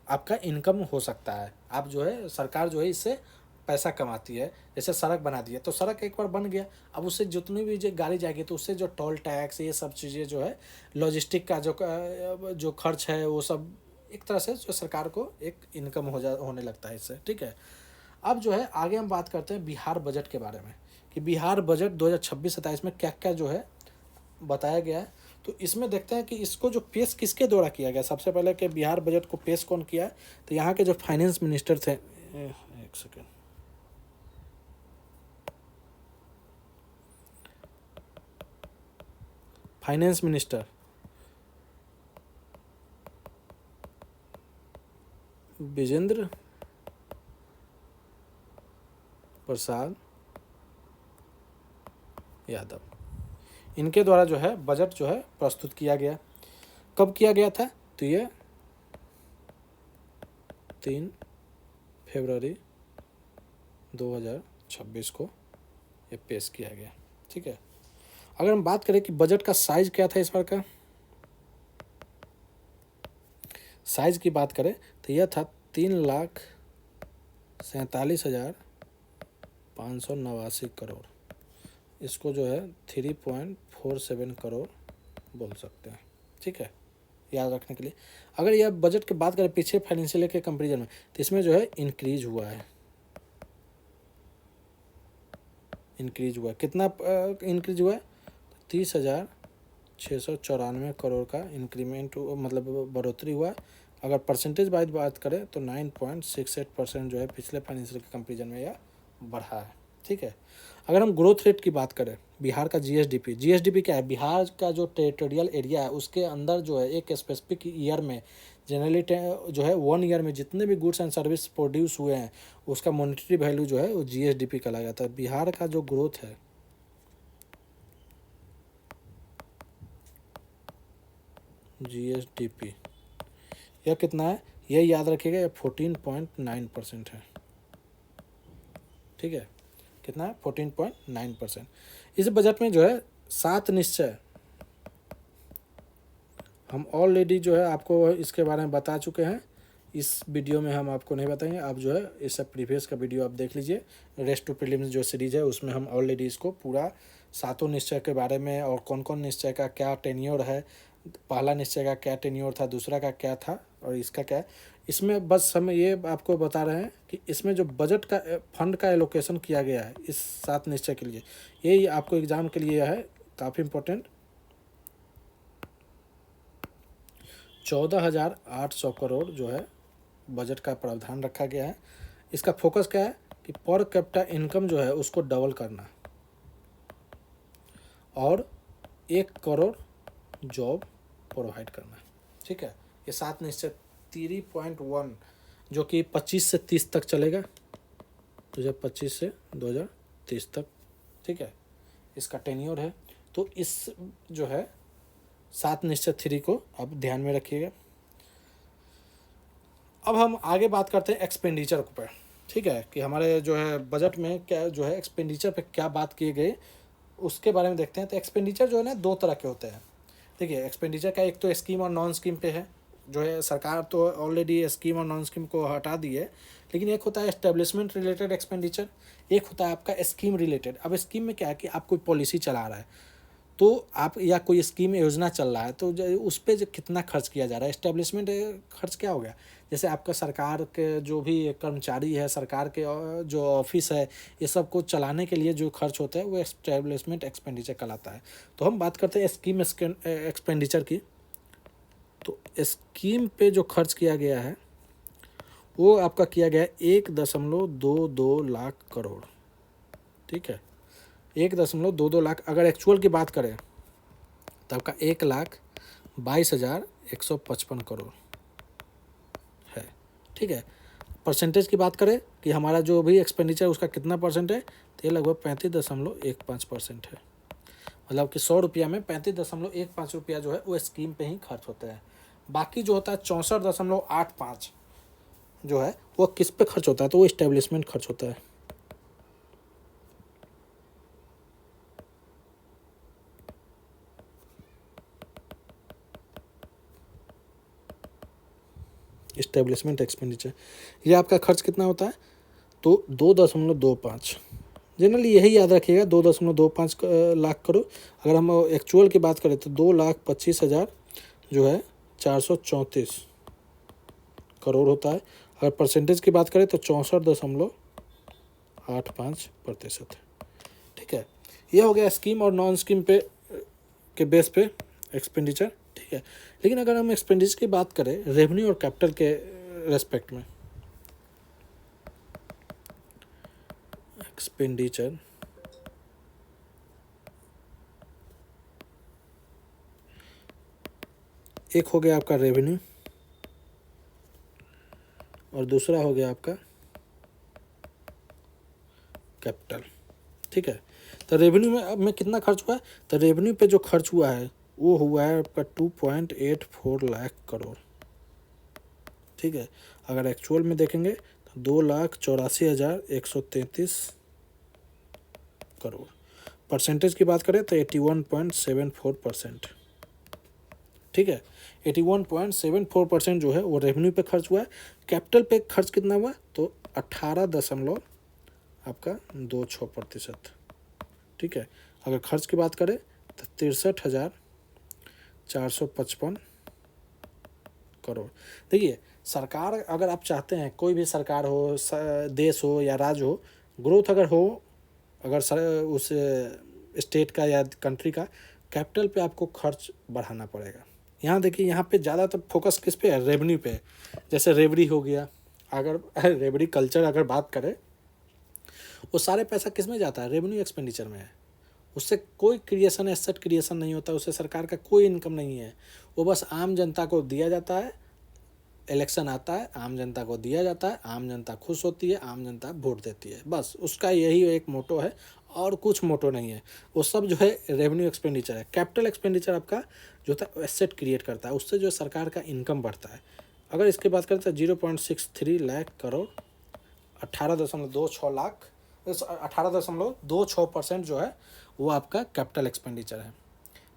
आपका इनकम हो सकता है, आप जो है सरकार जो है इससे पैसा कमाती है। जैसे सड़क बना दी है तो सड़क एक बार बन गया, अब उससे जितनी भी जो गाड़ी जाएगी तो उससे जो टोल टैक्स ये सब चीज़ें जो है, लॉजिस्टिक का जो खर्च है वो सब एक तरह से जो सरकार को एक इनकम होने लगता है इससे, ठीक है। अब जो है आगे हम बात करते हैं बिहार बजट के बारे में, कि बिहार बजट 2026-27 में क्या क्या जो है बताया गया है। तो इसमें देखते हैं कि इसको जो पेश किसके द्वारा किया गया। सबसे पहले कि बिहार बजट को पेश कौन किया, तो यहाँ के जो फाइनेंस मिनिस्टर थे, एक second, finance minister Vijendra Prasad Yadav, इनके द्वारा जो है बजट जो है प्रस्तुत किया गया। कब किया गया था, तो ये 3 फरवरी 2026 को ये पेश किया गया, ठीक है। अगर हम बात करें कि बजट का साइज क्या था इस बार का, साइज की बात करें तो यह था 3,47,589 करोड़, इसको जो है 3.47 करोड़ बोल सकते हैं, ठीक है, याद रखने के लिए। अगर यह बजट की बात करें पीछे फाइनेंशियल के कंपेरिजन में, तो इसमें जो है इंक्रीज हुआ है, कितना इंक्रीज हुआ है, 30,694 करोड़ का इंक्रीमेंट, मतलब बढ़ोतरी हुआ है। अगर परसेंटेज वाइज बात करें तो 9.68% जो है पिछले फाइनेंशियल के कंपेरिजन में यह बढ़ा है, ठीक है। अगर हम ग्रोथ रेट की बात करें, बिहार का जीएसडीपी क्या है, बिहार का जो टेरिटोरियल एरिया है उसके अंदर जो है एक स्पेसिफिक ईयर में जनरली जो है 1 ईयर में जितने भी गुड्स एंड सर्विस प्रोड्यूस हुए हैं उसका मॉनेटरी वैल्यू जो है वो जीएसडीपी कहलाया जाता है। बिहार का जो ग्रोथ है जीएसडीपी यह कितना है, यह याद रखिएगा, यह 14.9% है, ठीक है, कितना है 14.9%। इस बजट में जो है 7 निश्चय हम ऑलरेडी जो है आपको इसके बारे में बता चुके हैं, इस वीडियो में हम आपको नहीं बताएंगे, आप जो है इस सब प्रीवियस का वीडियो आप देख लीजिए, रेस्ट टू प्रीलिम्स जो सीरीज़ है उसमें हम ऑलरेडी इसको पूरा 7 निश्चय के बारे में और कौन कौन निश्चय का क्या टेन्योर है, पहला निश्चय का क्या टेन्योर था, दूसरा का क्या था और इसका क्या है, इसमें बस हम ये आपको बता रहे हैं कि इसमें जो बजट का फंड का एलोकेशन किया गया है इस 7 निश्चय के लिए, ये आपको एग्ज़ाम के लिए है काफ़ी इम्पोर्टेंट। 14,800 करोड़ जो है बजट का प्रावधान रखा गया है। इसका फोकस क्या है कि पर कैपिटा इनकम जो है उसको डबल करना और 1 करोड़ जॉब प्रोवाइड करना, ठीक है। ये 7 निश्चय 3.1 जो कि 25 से 30 तक चलेगा, 2025 से 2030 तक, ठीक है, इसका टेन्योर है। तो इस जो है 7 निश्चित 3 को अब ध्यान में रखिएगा। अब हम आगे बात करते हैं एक्सपेंडिचर पर, ठीक है, कि हमारे जो है बजट में क्या जो है एक्सपेंडिचर पे क्या बात किए गए उसके बारे में देखते हैं। तो एक्सपेंडिचर जो है ना 2 तरह के होते हैं। देखिए एक्सपेंडिचर का एक तो स्कीम और नॉन स्कीम पे है, जो है सरकार तो ऑलरेडी स्कीम और नॉन स्कीम को हटा दी है, लेकिन एक होता है एस्टेब्लिशमेंट रिलेटेड एक्सपेंडिचर, एक होता है आपका स्कीम रिलेटेड। अब स्कीम में क्या है कि आप कोई पॉलिसी चला रहा है तो आप, या कोई स्कीम योजना चल रहा है तो उस पर जो कितना खर्च किया जा रहा है। एस्टेब्लिशमेंट खर्च क्या हो गया, जैसे आपका सरकार के जो भी कर्मचारी है, सरकार के जो ऑफिस है, ये सब को चलाने के लिए जो खर्च होता है वो एस्टेब्लिशमेंट एक्सपेंडिचर कहलाता है। तो हम बात करते हैं स्कीम एक्सपेंडिचर की। तो स्कीम पे जो खर्च किया गया है वो आपका किया गया है 1.22 लाख करोड़, ठीक है, 1.22 लाख। अगर एक्चुअल की बात करें तो आपका 1,22,155 करोड़ है, ठीक है। परसेंटेज की बात करें कि हमारा जो भी एक्सपेंडिचर उसका कितना परसेंट है, तो ये लगभग 35.15% है। मतलब कि 100 रुपया में 35.15 रुपया जो है वो स्कीम पे ही खर्च होता है। बाकी जो होता है 64.85 जो है वो किस पे खर्च होता है, तो वो इस्टेब्लिशमेंट खर्च होता है। इस्टेब्लिशमेंट एक्सपेंडिचर ये आपका खर्च कितना होता है, तो 2.25। जनरली यही याद रखिएगा, 2.25 लाख करोड़। अगर हम एक्चुअल की बात करें तो 2,25,000 जो है 434 करोड़ होता है। अगर परसेंटेज की बात करें तो 64.85% है, ठीक है। ये हो गया स्कीम और नॉन स्कीम पे के बेस पे एक्सपेंडिचर, ठीक है। लेकिन अगर हम एक्सपेंडिचर की बात करें रेवेन्यू और कैपिटल के रेस्पेक्ट में, एक्सपेंडिचर एक हो गया आपका रेवेन्यू और दूसरा हो गया आपका कैपिटल, ठीक है। तो रेवेन्यू में अब में कितना खर्च हुआ है, तो रेवेन्यू पे जो खर्च हुआ है वो हुआ है आपका 2.84 लाख करोड़, ठीक है। अगर एक्चुअल में देखेंगे तो 2,84,133 करोड़। परसेंटेज की बात करें तो 81.74%, ठीक है। 81.74% जो है वो रेवेन्यू पे खर्च हुआ है। कैपिटल पे खर्च कितना हुआ, तो 18.26%, ठीक है। अगर खर्च की बात करें तो 63,455 करोड़। देखिए सरकार, अगर आप चाहते हैं कोई भी सरकार हो, देश हो या राज्य हो, ग्रोथ अगर हो, अगर उस स्टेट का या कंट्री का, कैपिटल पे आपको खर्च बढ़ाना पड़ेगा। यहाँ देखिए, यहाँ पे ज़्यादातर फोकस किस पे है, रेवेन्यू पे। जैसे रेवड़ी हो गया, अगर रेवड़ी कल्चर अगर बात करें, वो सारे पैसा किस में जाता है, रेवेन्यू एक्सपेंडिचर में है। उससे कोई क्रिएशन, एसेट क्रिएशन नहीं होता, उससे सरकार का कोई इनकम नहीं है। वो बस आम जनता को दिया जाता है, इलेक्शन आता है, आम जनता को दिया जाता है, आम जनता खुश होती है, आम जनता वोट देती है, बस उसका यही एक मोटो है और कुछ मोटो नहीं है। वो सब जो है रेवेन्यू एक्सपेंडिचर है। कैपिटल एक्सपेंडिचर आपका जो होता है एसेट क्रिएट करता है, उससे जो सरकार का इनकम बढ़ता है। अगर इसकी बात करें तो 0.63 लाख करोड़, 18.26 लाख, 18.26% जो है वो आपका कैपिटल एक्सपेंडिचर है,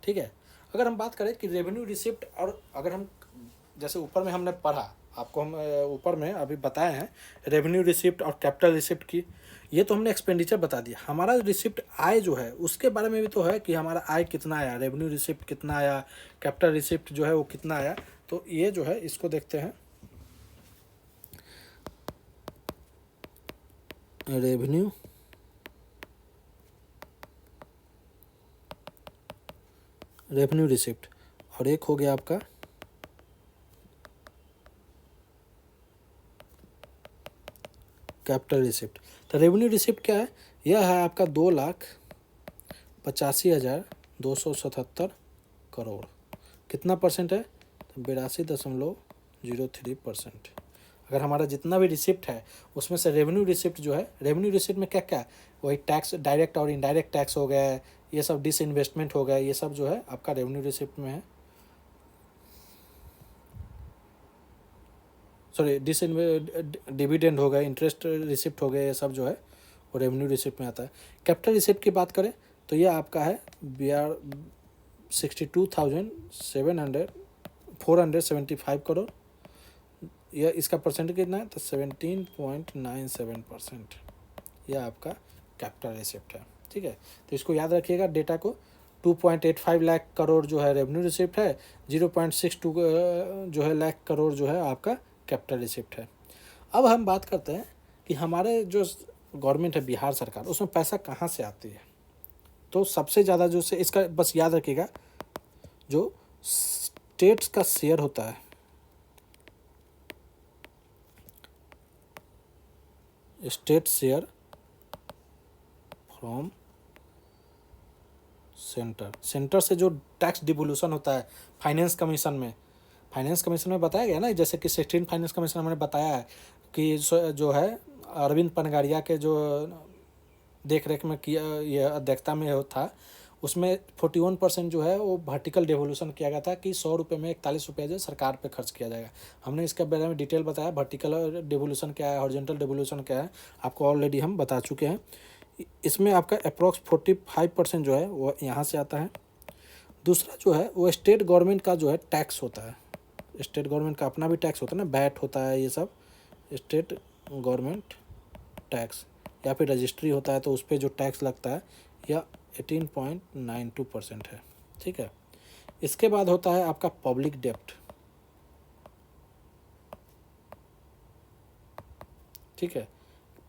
ठीक है। अगर हम बात करें कि रेवेन्यू रिसिप्ट, और अगर हम जैसे ऊपर में हमने पढ़ा, आपको हम ऊपर में अभी बताए हैं रेवेन्यू रिसिप्ट और कैपिटल रिसिप्ट की, ये तो हमने एक्सपेंडिचर बता दिया। हमारा रिसिप्ट आय जो है उसके बारे में भी तो है कि हमारा आय कितना आया, रेवेन्यू रिसिप्ट कितना आया, कैपिटल रिसिप्ट जो है वो कितना आया। तो ये जो है इसको देखते हैं, रेवेन्यू रिसिप्ट, और एक हो गया आपका कैपिटल रिसिप्ट। तो रेवेन्यू रिसिप्ट क्या है, यह है आपका 2,85,277 करोड़। कितना परसेंट है, तो 82.03%। अगर हमारा जितना भी रिसिप्ट है उसमें से रेवेन्यू रिसिप्ट जो है, रेवेन्यू रिसिप्ट में क्या क्या है, वही टैक्स, डायरेक्ट और इनडायरेक्ट टैक्स हो गए, ये सब डिसइन्वेस्टमेंट हो गए, ये सब जो है आपका रेवेन्यू रिसिप्ट में है। सॉरी डिविडेंड हो गए, इंटरेस्ट रिसिप्ट हो गए, ये सब जो है वो रेवेन्यू रिसिप्ट में आता है। कैपिटल रिसिप्ट की बात करें तो ये आपका है 62,475 करोड़। यह इसका परसेंट कितना है तो 17.97%। यह आपका कैपिटल रिसिप्ट है। ठीक है, तो इसको याद रखिएगा डेटा को। 2.85 लाख करोड़ जो है रेवेन्यू रिसिप्ट है, 0.62 जो है लाख करोड़ जो है आपका कैपिटल रिसिप्ट है। अब हम बात करते हैं कि हमारे जो गवर्नमेंट है बिहार सरकार, उसमें पैसा कहाँ से आती है। तो सबसे ज़्यादा जो से इसका बस याद रखिएगा, जो स्टेट्स का शेयर होता है, स्टेट शेयर फ्रॉम सेंटर से जो टैक्स डिवोल्यूशन होता है फाइनेंस कमीशन में बताया गया ना, जैसे कि 16 फाइनेंस कमीशन मैंने बताया है कि जो है अरविंद पनगारिया के जो देख रेख में किया, ये अध्यक्षता में था, उसमें 41% जो है वो वर्टिकल डिवोल्यूशन किया गया था कि 100 रुपये में 41 रुपये जो सरकार पे खर्च किया जाएगा। हमने इसके बारे में डिटेल बताया, वर्टिकल डिवोल्यूशन क्या है, हॉरिजॉन्टल डिवोल्यूशन क्या है, आपको ऑलरेडी हम बता चुके हैं। इसमें आपका अप्रॉक्स 45% जो है वो यहाँ से आता है। दूसरा जो है वो स्टेट गवर्नमेंट का जो है टैक्स होता है। स्टेट गवर्नमेंट का अपना भी टैक्स होता है ना, वैट होता है, ये सब स्टेट गवर्नमेंट टैक्स, या फिर रजिस्ट्री होता है तो उस पर जो टैक्स लगता है यह 18.92% है। ठीक है, इसके बाद होता है आपका पब्लिक डेप्ट। ठीक है,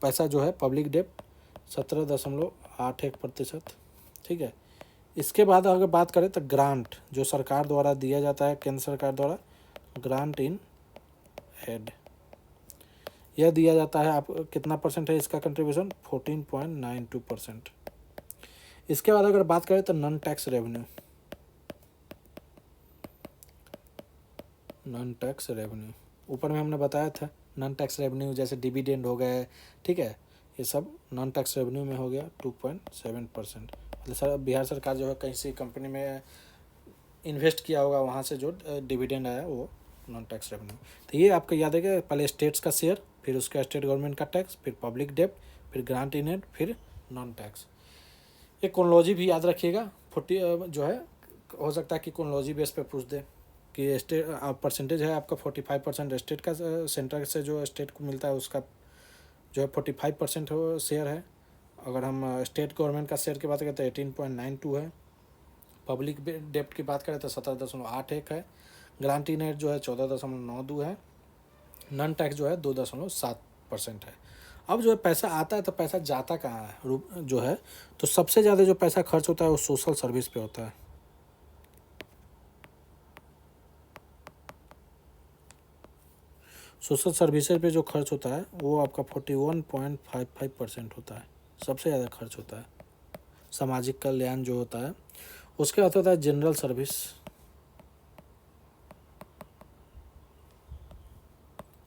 पैसा जो है पब्लिक डेप्ट 17.81%। ठीक है, इसके बाद अगर बात करें तो ग्रांट जो सरकार द्वारा दिया जाता है, केंद्र सरकार द्वारा ग्रांट इन एड, यह दिया जाता है। आप कितना परसेंट है इसका कंट्रीब्यूशन, 14.92%। इसके बाद अगर बात करें तो नॉन टैक्स रेवेन्यू, ऊपर में हमने बताया था नॉन टैक्स रेवेन्यू जैसे डिविडेंड हो गए। ठीक है, ये सब नॉन टैक्स रेवेन्यू में हो गया 2.7%। मतलब सर बिहार सरकार जो है कहीं से कंपनी में इन्वेस्ट किया होगा, वहाँ से जो डिविडेंड आया वो नॉन टैक्स रेवेन्यू। तो ये आपको याद है कि पहले स्टेट्स का शेयर, फिर उसका स्टेट गवर्नमेंट का टैक्स, फिर पब्लिक डेप्ट, फिर ग्रांट इन एड, फिर नॉन टैक्स। एक कॉनोलॉजी भी याद रखिएगा, 40 जो है हो सकता है कि कॉनोलॉजी बेस पे पूछ दे कि स्टेट परसेंटेज है आपका 45% स्टेट का, सेंटर से जो स्टेट को मिलता है उसका जो है 45% शेयर है। अगर हम स्टेट गवर्नमेंट का शेयर की बात करें तो 18.92 है। पब्लिक डेप्ट की बात करें तो 17.81 है। ग्रांट इन एड जो है 14.92 है। नॉन टैक्स जो है 2.7% है। अब जो है पैसा आता है तो पैसा जाता कहाँ है जो है, तो सबसे ज़्यादा जो पैसा खर्च होता है वो सोशल सर्विस पे होता है। सोशल सर्विसेज पे जो खर्च होता है वो आपका 41.55% होता है, सबसे ज़्यादा खर्च होता है। सामाजिक कल्याण जो होता है, उसके बाद होता है जनरल सर्विस।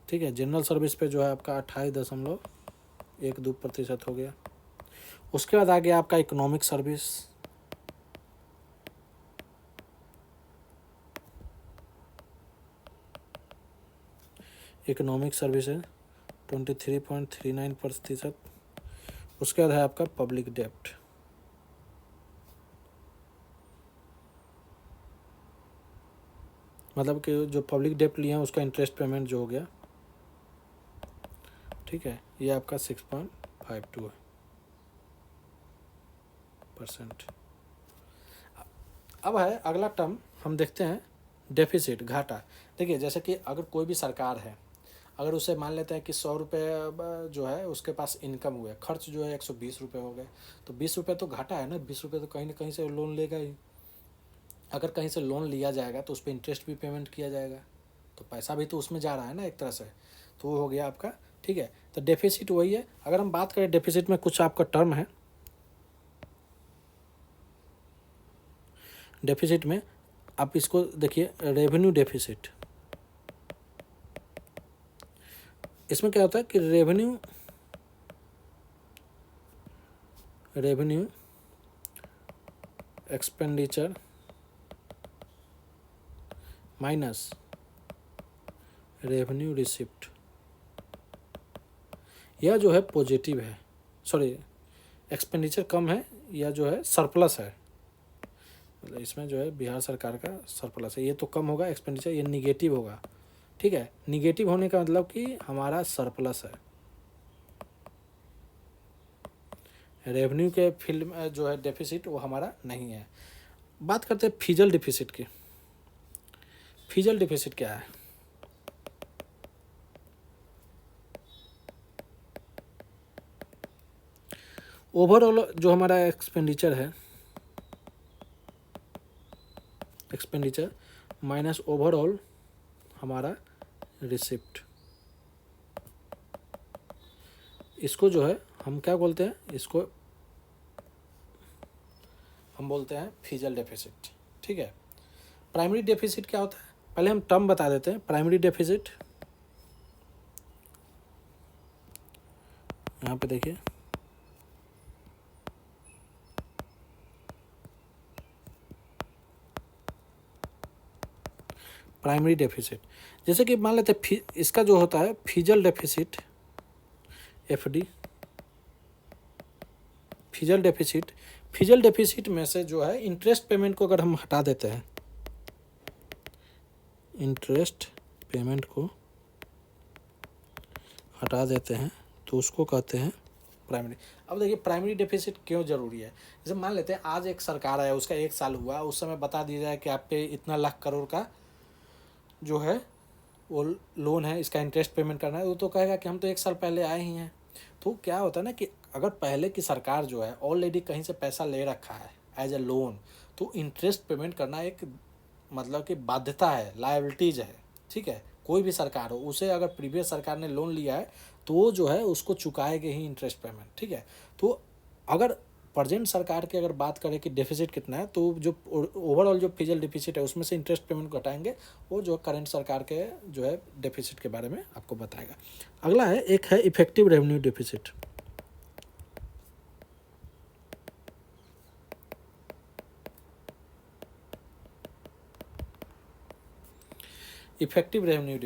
ठीक है, जनरल सर्विस पे जो है आपका 28.12% हो गया। उसके बाद आ गया आपका इकोनॉमिक सर्विस, इकोनॉमिक सर्विस है 23.39%। उसके बाद है आपका पब्लिक डेप्ट, मतलब कि जो पब्लिक डेप्ट लिया है उसका इंटरेस्ट पेमेंट जो हो गया। ठीक है, ये आपका 6.52%। अब है अगला टर्म, हम देखते हैं डेफिसिट, घाटा। देखिए जैसे कि अगर कोई भी सरकार है, अगर उसे मान लेते हैं कि 100 रुपये जो है उसके पास इनकम हुआ है, खर्च जो है 120 रुपये हो गए, तो 20 रुपये तो घाटा है ना, 20 रुपये तो कहीं ना कहीं से लोन लेगा ही। अगर कहीं से लोन लिया जाएगा तो उस पर इंटरेस्ट भी पेमेंट किया जाएगा, तो पैसा भी तो उसमें जा रहा है ना एक तरह से, तो वो हो गया आपका। ठीक है, तो डेफिसिट वही है। अगर हम बात करें डेफिसिट में कुछ आपका टर्म है, डेफिसिट में आप इसको देखिए, रेवेन्यू डेफिसिट। इसमें क्या होता है कि revenue expenditure minus revenue receipt. यह जो है पॉजिटिव है, सॉरी एक्सपेंडिचर कम है, या जो है सरप्लस है, मतलब इसमें जो है बिहार सरकार का सरप्लस है, ये तो कम होगा एक्सपेंडिचर, ये निगेटिव होगा। ठीक है, निगेटिव होने का मतलब कि हमारा सरप्लस है, रेवेन्यू के फील्ड में जो है डेफिसिट वो हमारा नहीं है। बात करते हैं फिजल डिफिसिट की। फिजल डिफिसिट क्या है? ओवरऑल जो हमारा एक्सपेंडिचर है, एक्सपेंडिचर माइनस ओवरऑल हमारा रिसिप्ट, इसको जो है हम क्या बोलते हैं, इसको हम बोलते हैं फिजल डेफिसिट। ठीक है, प्राइमरी डेफिसिट क्या होता है, पहले हम टर्म बता देते हैं। प्राइमरी डेफिसिट, यहाँ पे देखिए, प्राइमरी डेफिसिट, जैसे कि मान लेते हैं इसका जो होता है fizzle deficit, FD, fizzle deficit, fizzle deficit में से जो है इंटरेस्ट पेमेंट को अगर हम हटा देते हैं, इंटरेस्ट पेमेंट को हटा देते हैं तो उसको कहते हैं प्राइमरी। अब देखिए प्राइमरी डेफिसिट क्यों जरूरी है, जैसे मान लेते हैं आज एक सरकार है, उसका 1 साल हुआ, उस समय बता दिया जाए कि आपके इतना लाख करोड़ का जो है वो लोन है, इसका इंटरेस्ट पेमेंट करना है, वो तो कहेगा कि हम तो 1 साल पहले आए ही हैं। तो क्या होता है ना कि अगर पहले की सरकार जो है ऑलरेडी कहीं से पैसा ले रखा है एज ए लोन, तो इंटरेस्ट पेमेंट करना एक मतलब कि बाध्यता है, लायबिलिटीज है। ठीक है, कोई भी सरकार हो, उसे अगर प्रीवियस सरकार ने लोन लिया है तो वो जो है उसको चुकाएगा ही इंटरेस्ट पेमेंट। ठीक है, तो अगर प्रेजेंट सरकार की अगर बात करें कि डेफिसिट कितना है, तो जो ओवरऑल जो फिजल डिफिसिट है उसमें से इंटरेस्ट पेमेंट घटाएंगे, वो जो करंट सरकार के जो है डेफिसिट के बारे में आपको बताएगा। अगला है, एक है effective revenue deficit. Effective revenue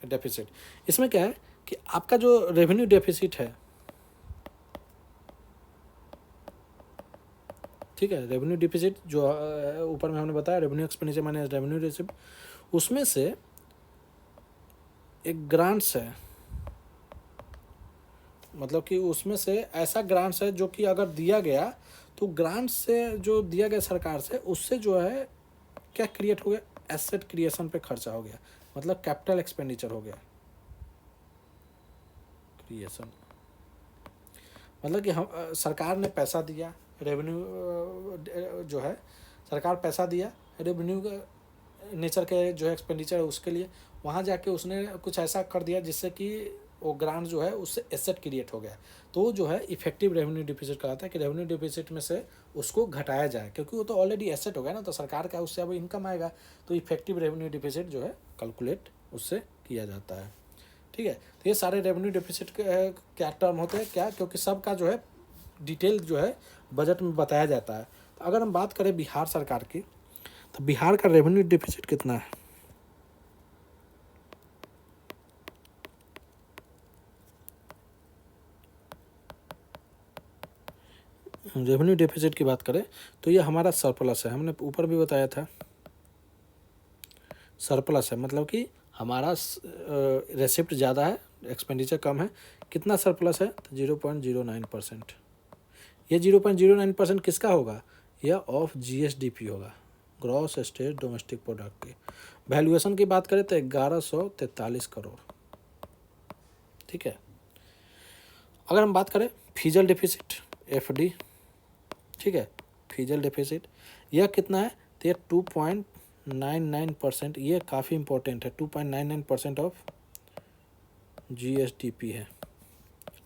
deficit, इसमें क्या है कि आपका जो रेवेन्यू डेफिसिट है, ठीक है, रेवेन्यू डिफिसिट जो ऊपर में हमने बताया revenue expenditure minus revenue receipt, उसमें से एक ग्रांट्स है, मतलब कि उसमें से ऐसा ग्रांट्स है जो कि अगर दिया गया तो ग्रांट्स से जो दिया गया सरकार से, उससे जो है क्या क्रिएट हो गया, एसेट क्रिएशन पे खर्चा हो गया, मतलब कैपिटल एक्सपेंडिचर हो गया। क्रिएशन मतलब कि हम सरकार ने पैसा दिया, रेवेन्यू जो है सरकार पैसा दिया रेवेन्यू नेचर के जो है एक्सपेंडिचर है उसके लिए, वहाँ जाके उसने कुछ ऐसा कर दिया जिससे कि वो ग्रांट जो है उससे एसेट क्रिएट हो गया, तो जो है इफेक्टिव रेवेन्यू डिफिसिट कहलाता है कि रेवेन्यू डिफिसिट में से उसको घटाया जाए, क्योंकि वो तो ऑलरेडी एसेट हो गया ना, तो सरकार का उससे अब इनकम आएगा, तो इफेक्टिव रेवेन्यू डिफिसिट जो है कैलकुलेट उससे किया जाता है। ठीक है, तो ये सारे रेवेन्यू डिफिसिट क्या टर्म होते हैं क्या, क्योंकि सबका जो है डिटेल जो है बजट में बताया जाता है। तो अगर हम बात करें बिहार सरकार की, तो बिहार का रेवेन्यू डिफिसिट कितना है, रेवेन्यू डिफिसिट की बात करें तो ये हमारा सरप्लस है, हमने ऊपर भी बताया था सरप्लस है, मतलब कि हमारा रेसिप्ट ज़्यादा है, एक्सपेंडिचर कम है। कितना सरप्लस है, तो 0.09%। ये 0.09% किसका होगा, यह ऑफ जीएसडीपी होगा, ग्रॉस स्टेट डोमेस्टिक प्रोडक्ट की। वैल्यूएशन की बात करें तो 1143 करोड़। ठीक है, अगर हम बात करें फिजल डिफिसिट, एफडी, ठीक है, फिजल डिफिसिट यह कितना है, तो यह 2.99%, ये काफ़ी इंपॉर्टेंट है, 2.99% ऑफ जीएसडीपी है।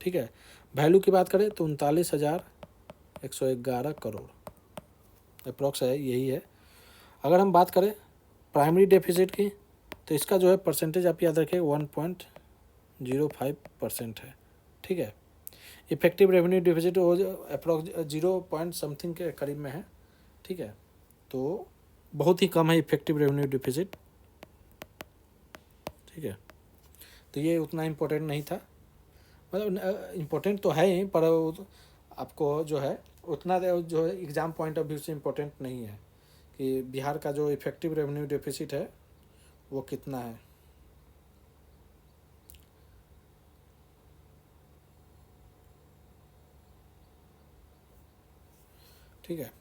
ठीक है, वैल्यू की बात करें तो 39,111 करोड़ अप्रॉक्स है, यही है। अगर हम बात करें प्राइमरी डेफिसिट की, तो इसका जो है परसेंटेज आप याद रखें 1.05% है। ठीक है, इफेक्टिव रेवेन्यू डिफिसिट वो अप्रॉक्स 0 के करीब में है। ठीक है, तो बहुत ही कम है इफेक्टिव रेवेन्यू डिफिसिट। ठीक है, तो ये उतना इम्पोर्टेंट नहीं था, मतलब इम्पोर्टेंट तो है ही, पर आपको जो है उतना जो है एग्ज़ाम पॉइंट ऑफ व्यू से इम्पोर्टेंट नहीं है कि बिहार का जो इफेक्टिव रेवेन्यू डेफिसिट है वो कितना है। ठीक है,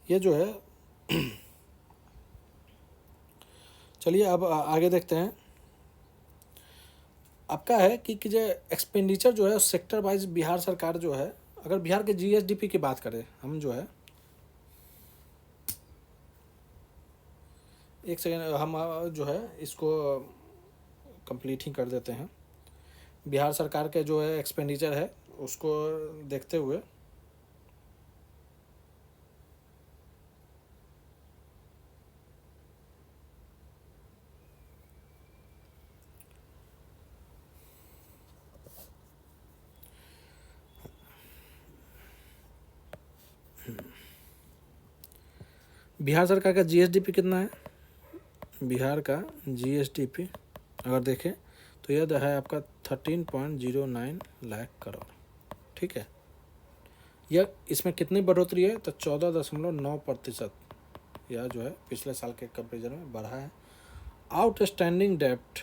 ये जो है चलिए अब आगे देखते हैं। आपका है कि जो एक्सपेंडिचर जो है सेक्टर वाइज बिहार सरकार जो है, अगर बिहार के जीएसडीपी की बात करें हम जो है, एक सेकेंड हम जो है इसको कंप्लीट ही कर देते हैं। बिहार सरकार के जो है एक्सपेंडिचर है उसको देखते हुए बिहार सरकार का जीएसडीपी कितना है, बिहार का जीएसडीपी अगर देखें तो यह है आपका 13.09 लाख करोड़। ठीक है, यह इसमें कितनी बढ़ोतरी है तो 14.9%, यह जो है पिछले साल के कंपेरिजन में बढ़ा है। आउटस्टैंडिंग डेप्ट,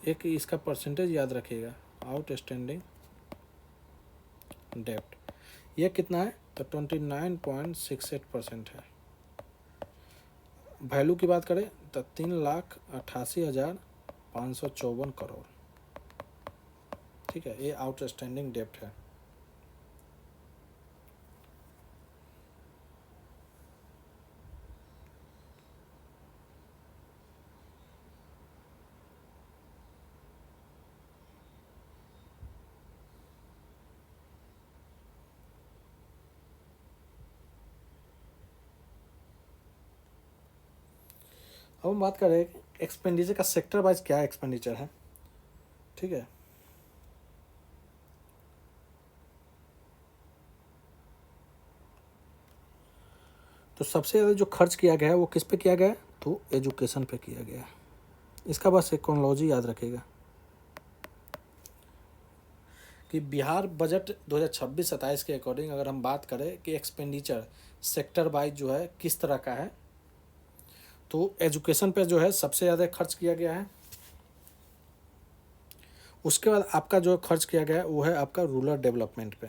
एक इसका परसेंटेज याद रखिएगा, आउटस्टैंडिंग डेप्ट यह कितना है तो 29.68% है। वैल्यू की बात करें तो 3,88,554 करोड़। ठीक है, ये आउटस्टैंडिंग डेप्ट है। अब हम बात करें एक्सपेंडिचर का सेक्टर वाइज क्या एक्सपेंडिचर है। ठीक है, तो सबसे ज़्यादा जो खर्च किया गया है वो किस पे किया गया है तो एजुकेशन पे किया गया है। इसका बस एक क्रोनोलॉजी याद रखिएगा कि बिहार बजट 2026-27 के अकॉर्डिंग अगर हम बात करें कि एक्सपेंडिचर सेक्टर वाइज जो है किस तरह का है, तो एजुकेशन पे जो है सबसे ज़्यादा खर्च किया गया है। उसके बाद आपका जो खर्च किया गया है वो है आपका रूरल डेवलपमेंट पे।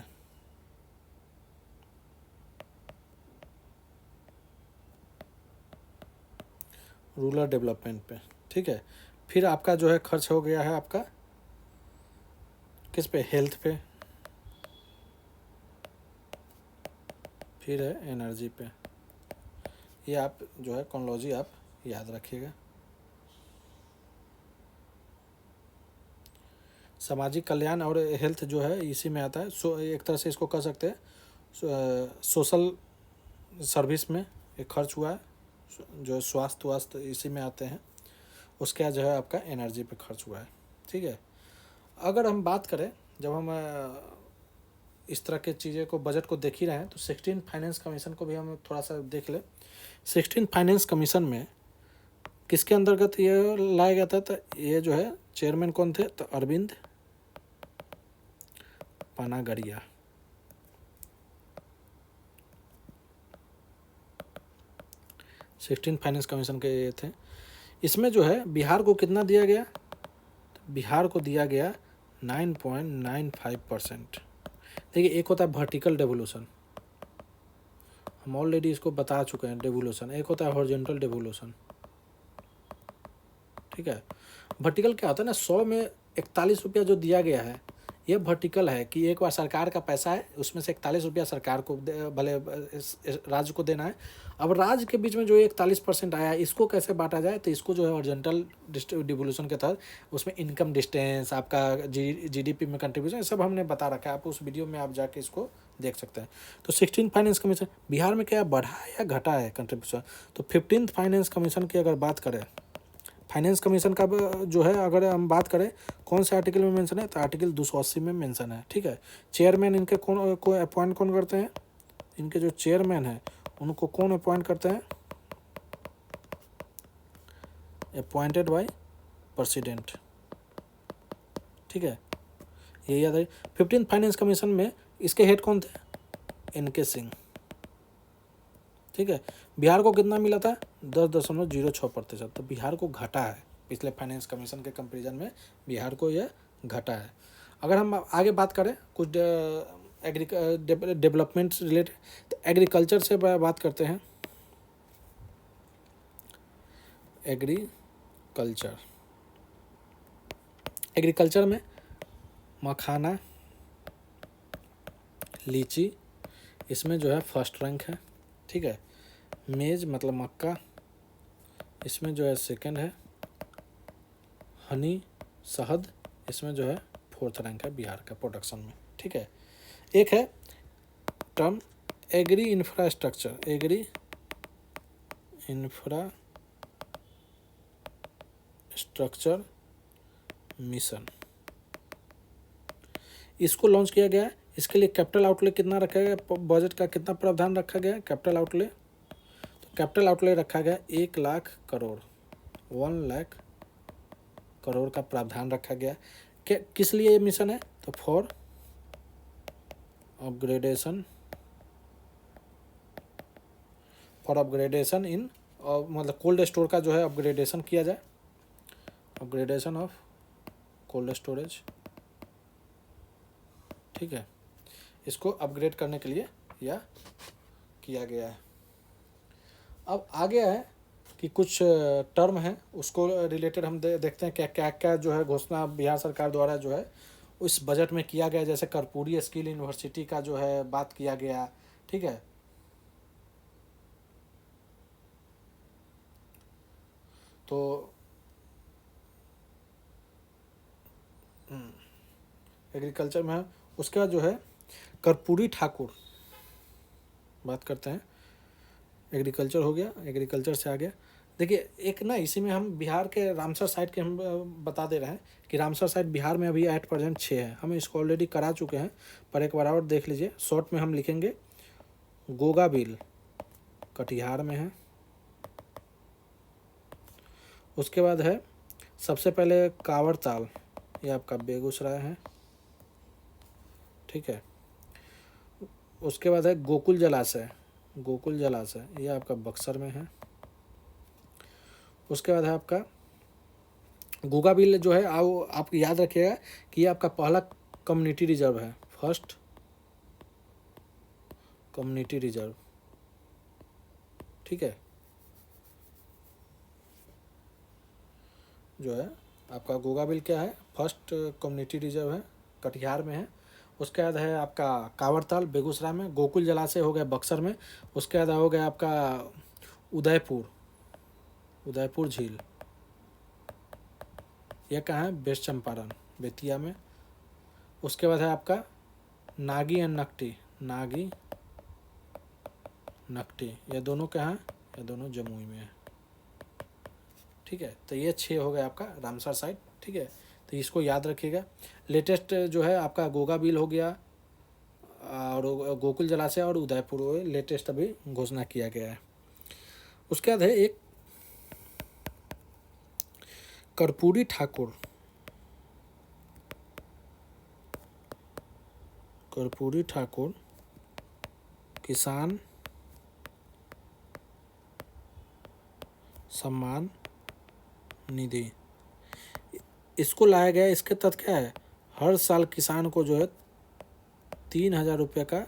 रूरल डेवलपमेंट पे, ठीक है। फिर आपका जो है खर्च हो गया है आपका किस पे, हेल्थ पे, फिर है एनर्जी पे। ये आप जो है क्रोनोलॉजी आप याद रखिएगा। सामाजिक कल्याण और हेल्थ जो है इसी में आता है। एक तरह से इसको कह सकते हैं सोशल सर्विस में एक खर्च हुआ है, जो स्वास्थ्य वास्थ्य इसी में आते हैं। उसके बाद जो है आपका एनर्जी पे खर्च हुआ है। ठीक है, अगर हम बात करें जब हम इस तरह के चीज़ें को बजट को देख ही रहे हैं तो 16 फाइनेंस कमीशन को भी हम थोड़ा सा देख लें। 16 फाइनेंस कमीशन में किसके अंतर्गत ये लाया गया था, तो ये जो है चेयरमैन कौन थे तो अरविंद पानागरिया। सिक्सटीन फाइनेंस कमीशन के ये थे। इसमें जो है बिहार को कितना दिया गया, तो बिहार को दिया गया 9.95%। देखिए, एक होता है वर्टिकल डेवोल्यूशन, हम ऑलरेडी इसको बता चुके हैं डेवोल्यूशन, एक होता है हॉरिजॉन्टल डेवोल्यूशन। ठीक है, वर्टिकल क्या होता है ना, 100 में 41 रुपया जो दिया गया है ये वर्टिकल है कि एक बार सरकार का पैसा है उसमें से 41 रुपया सरकार को भले राज्य को देना है। अब राज्य के बीच में जो 41% आया है इसको कैसे बांटा जाए, तो इसको जो है हॉरिजॉन्टल डिवोल्यूशन के तहत उसमें इनकम डिस्टेंस, आपका जीडीपी में कंट्रीब्यूशन, सब हमने बता रखा है। आप उस वीडियो में आप जाके इसको देख सकते हैं। तो 16 फाइनेंस कमीशन बिहार में क्या बढ़ा है या घटा है कंट्रीब्यूशन, तो 15 फाइनेंस कमीशन की अगर बात करें, फाइनेंस कमीशन का जो है अगर हम बात करें कौन से आर्टिकल में मेंशन है, तो आर्टिकल 280 में मेंशन है। ठीक है, चेयरमैन इनके कौन को अपॉइंट कौन करते हैं, इनके जो चेयरमैन हैं उनको कौन अपॉइंट करते हैं, अपॉइंटेड बाय प्रेसिडेंट। ठीक है, ये याद है। 15th फाइनेंस कमीशन में इसके हेड कौन थे? NK सिंह। ठीक है, बिहार को कितना मिला था? 10.06%। तो बिहार को घटा है, पिछले फाइनेंस कमीशन के कंपेरिजन में बिहार को यह घटा है। अगर हम आगे बात करें कुछ डेवलपमेंट रिलेटेड, तो एग्रीकल्चर से बात करते हैं। एग्रीकल्चर में मखाना, लीची, इसमें जो है फर्स्ट रैंक है। ठीक है, मेज मतलब मक्का, इसमें जो है सेकंड है। हनी, शहद, इसमें जो है फोर्थ रैंक है बिहार का प्रोडक्शन में। ठीक है, एक है टर्म एग्री इंफ्रास्ट्रक्चर मिशन, इसको लॉन्च किया गया है। इसके लिए कैपिटल आउटले कितना रखा गया, बजट का कितना प्रावधान रखा गया? कैपिटल आउटले, तो कैपिटल आउटले रखा गया 1 लाख करोड़, 1 लाख करोड़ का प्रावधान रखा गया। किस लिए ये मिशन है? तो फॉर अपग्रेडेशन इन, मतलब कोल्ड स्टोर का जो है अपग्रेडेशन किया जाए, अपग्रेडेशन ऑफ कोल्ड स्टोरेज। ठीक है, इसको अपग्रेड करने के लिए यह किया गया है। अब आगे है कि कुछ टर्म है, उसको रिलेटेड हम देखते हैं क्या क्या क्या जो है घोषणा बिहार सरकार द्वारा जो है उस बजट में किया गया। जैसे कर्पूरी स्किल यूनिवर्सिटी का जो है बात किया गया। ठीक है, तो एग्रीकल्चर में है। उसके बाद जो है कर्पूरी ठाकुर, बात करते हैं। एग्रीकल्चर हो गया, एग्रीकल्चर से आ गया। देखिए एक ना इसी में हम बिहार के रामसर साइट के हम बता दे रहे हैं कि रामसर साइट बिहार में अभी @% 6 है। हम इसको ऑलरेडी करा चुके हैं, पर एक बार और देख लीजिए। शॉर्ट में हम लिखेंगे गोगाबिल कटिहार में है। उसके बाद है सबसे पहले कांवरताल, ये आपका बेगूसराय है। ठीक है, उसके बाद है गोकुल जलाशय, ये आपका बक्सर में है। उसके बाद है आपका गोगाबिल जो है आप याद रखिएगा कि ये आपका पहला कम्युनिटी रिजर्व है, फर्स्ट कम्युनिटी रिजर्व। ठीक है, जो है आपका गोगाबिल क्या है, फर्स्ट कम्युनिटी रिजर्व है, कटिहार में है। उसके बाद है आपका कांवरताल बेगूसराय में। गोकुल जलाशय हो गया बक्सर में। उसके बाद हो गया आपका उदयपुर झील, यह कहाँ है? वेस्ट चंपारण बेतिया में। उसके बाद है आपका नागी एंड नकटी, ये दोनों कहाँ हैं? ये दोनों जमुई में है। ठीक है, तो ये 6 हो गया आपका रामसर साइट। ठीक है, तो इसको याद रखिएगा। लेटेस्ट जो है आपका गोगाबिल हो गया और गोकुल जलाशय और उदयपुर, लेटेस्ट अभी घोषणा किया गया है। उसके बाद है एक कर्पूरी ठाकुर किसान सम्मान निधि, इसको लाया गया। इसके तथ्य क्या है? हर साल किसान को जो है 3,000 रुपये का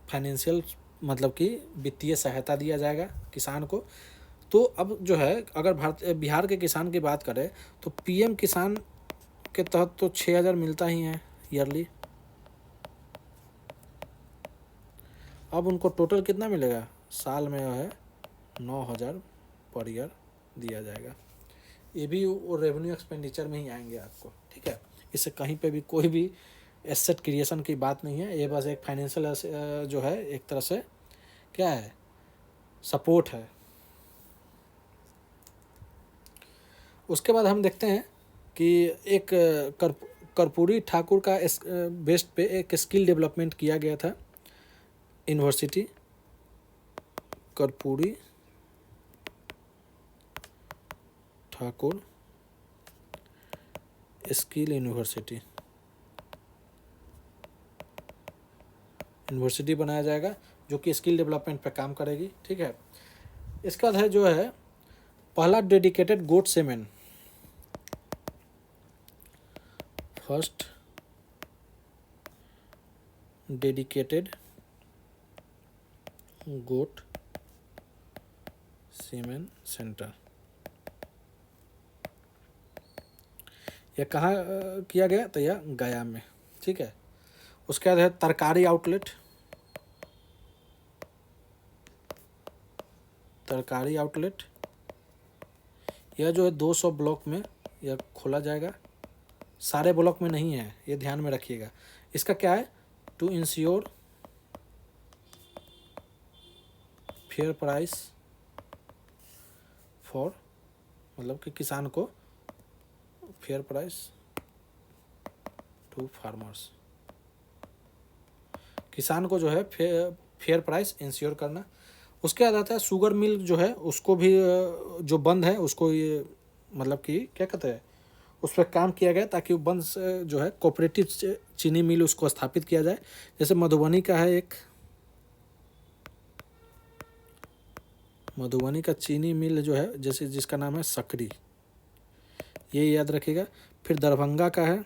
फाइनेंशियल मतलब कि वित्तीय सहायता दिया जाएगा किसान को। तो अब जो है अगर बिहार के किसान की बात करें तो PM किसान के तहत तो 6,000 मिलता ही है ईयरली। अब उनको टोटल कितना मिलेगा? साल में है 9,000 पर ईयर दिया जाएगा। ये भी वो रेवेन्यू एक्सपेंडिचर में ही आएंगे आपको। ठीक है, इससे कहीं पे भी कोई भी एसेट क्रिएशन की बात नहीं है। ये बस एक फाइनेंशियल जो है एक तरह से क्या है, सपोर्ट है। उसके बाद हम देखते हैं कि एक कर्पूरी ठाकुर का बेस्ट पे एक स्किल डेवलपमेंट किया गया था university, Karpoori Thakur skill university बनाया जाएगा जो कि स्किल डेवलपमेंट पे काम करेगी। ठीक है, इसका है जो है पहला डेडिकेटेड गोट सेमेन, फर्स्ट डेडिकेटेड गोट सीमेन सेंटर। यह कहाँ किया गया? तो यह गया में। ठीक है, उसके बाद है तरकारी आउटलेट, तरकारी आउटलेट यह जो है 200 ब्लॉक में यह खोला जाएगा, सारे ब्लॉक में नहीं है, ये ध्यान में रखिएगा। इसका क्या है? To ensure fair price for, मतलब कि किसान को फेयर प्राइस टू फार्मर्स, किसान को जो है फेयर प्राइस इंश्योर करना। उसके बाद आता है शुगर मिल जो है उसको भी जो बंद है उसको ये मतलब कि क्या कहते हैं उस पर काम किया गया ताकि वो बंद जो है कोऑपरेटिव चीनी मिल उसको स्थापित किया जाए। जैसे मधुबनी का है एक, मधुबनी का चीनी मिल जो है जैसे जिसका नाम है सकरी, ये याद रखिएगा। फिर दरभंगा का है,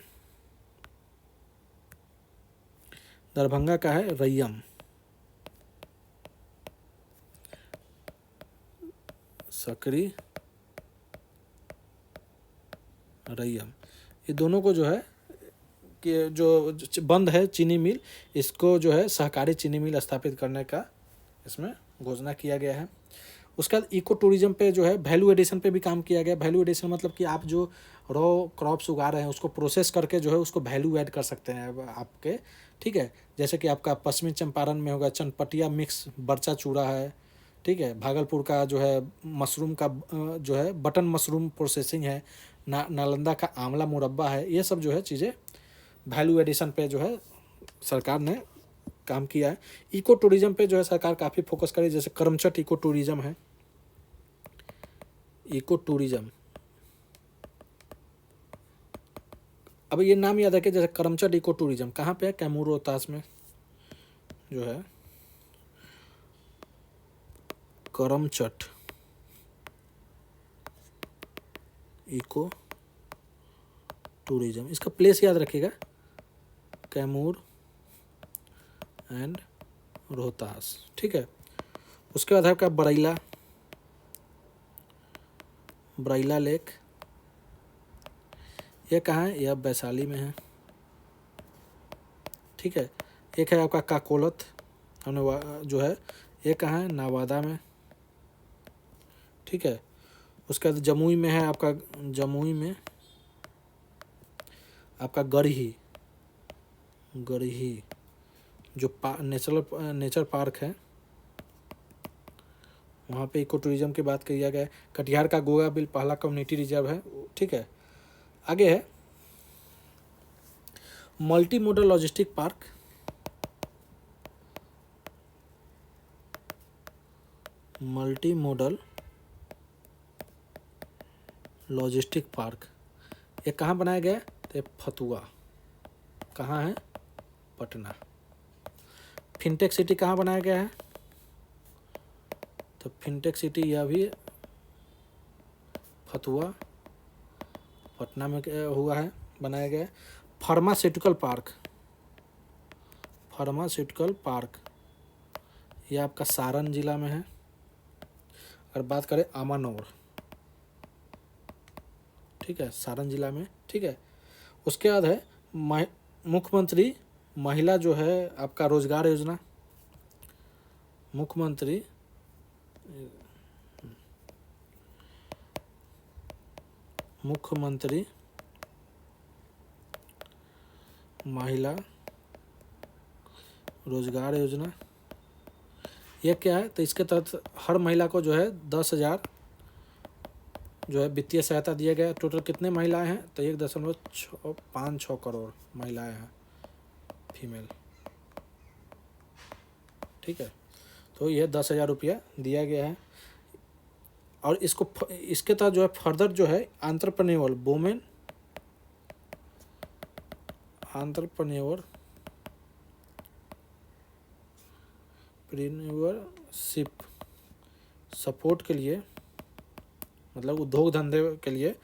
दरभंगा का है रैयम, सकरी रैयम, ये दोनों को जो है कि जो बंद है चीनी मिल इसको जो है सहकारी चीनी मिल स्थापित करने का इसमें घोषणा किया गया है। उसके बाद इको टूरिज्म पे जो है वैल्यू एडिशन पे भी काम किया गया। वैल्यू एडिशन मतलब कि आप जो रॉ क्रॉप्स उगा रहे हैं उसको प्रोसेस करके जो है उसको वैल्यू ऐड कर सकते हैं आपके। ठीक है, जैसे कि आपका पश्चिमी चंपारण में होगा चनपटिया मिक्स बरचा चूड़ा है। ठीक है, भागलपुर का जो है मशरूम का जो है बटन मशरूम प्रोसेसिंग है, नालंदा का आंवला मुरब्बा है। ये सब जो है चीज़ें वैल्यू एडिशन पे जो है सरकार ने काम किया है। इको टूरिज्म पे जो है सरकार काफ़ी फोकस करी, जैसे करमचट इको टूरिज्म है, इको टूरिज्म। अब ये नाम याद रखिए, जैसे करमचट इको टूरिज्म कहाँ पे है? कैमूर रोहतास में जो है करमचट इको टूरिज्म, इसका प्लेस याद रखिएगा कैमूर एंड रोहतास। ठीक है, उसके बाद है आपका बरैला, बरैला लेक, ये कहाँ है? यह वैशाली में है। ठीक है, एक है आपका काकोलत जो है ये कहाँ है? नवादा में। ठीक है, उसके बाद जमुई में है आपका, जमुई में आपका गढ़ही, गढ़ही जो नेचर पार्क है वहाँ पे इको टूरिज्म की बात किया गया है। कटिहार का गोगा बिल पहला कम्युनिटी रिजर्व है। ठीक है, आगे है multi modal logistic park, multi modal logistic park, ये कहाँ बनाया गया है? तो फतुआ, कहाँ है? पटना। फिनटेक सिटी कहाँ बनाया गया है? तो फिनटेक सिटी यह भी फतुआ पटना में हुआ है, बनाया गया है। फार्मास्यूटिकल पार्क, फार्मास्यूटिकल पार्क ये आपका सारण जिला में है। अगर बात करें अमानौर, ठीक है, सारण जिला में। ठीक है, उसके बाद है मुख्यमंत्री महिला जो है आपका रोजगार योजना, मुख्यमंत्री महिला रोजगार योजना, यह क्या है? तो इसके तहत हर महिला को जो है 10,000 जो है वित्तीय सहायता दिया गया। टोटल कितने महिलाएं हैं? तो 1.56 करोड़ महिलाएं हैं फीमेल। ठीक है, तो यह 10,000 रुपया दिया गया है। और इसको इसके तहत जो है फर्दर जो है एंटरप्रेन्योर वुमेन एंटरप्रेन्योरशिप सपोर्ट के लिए, मतलब उद्योग धंधे के लिए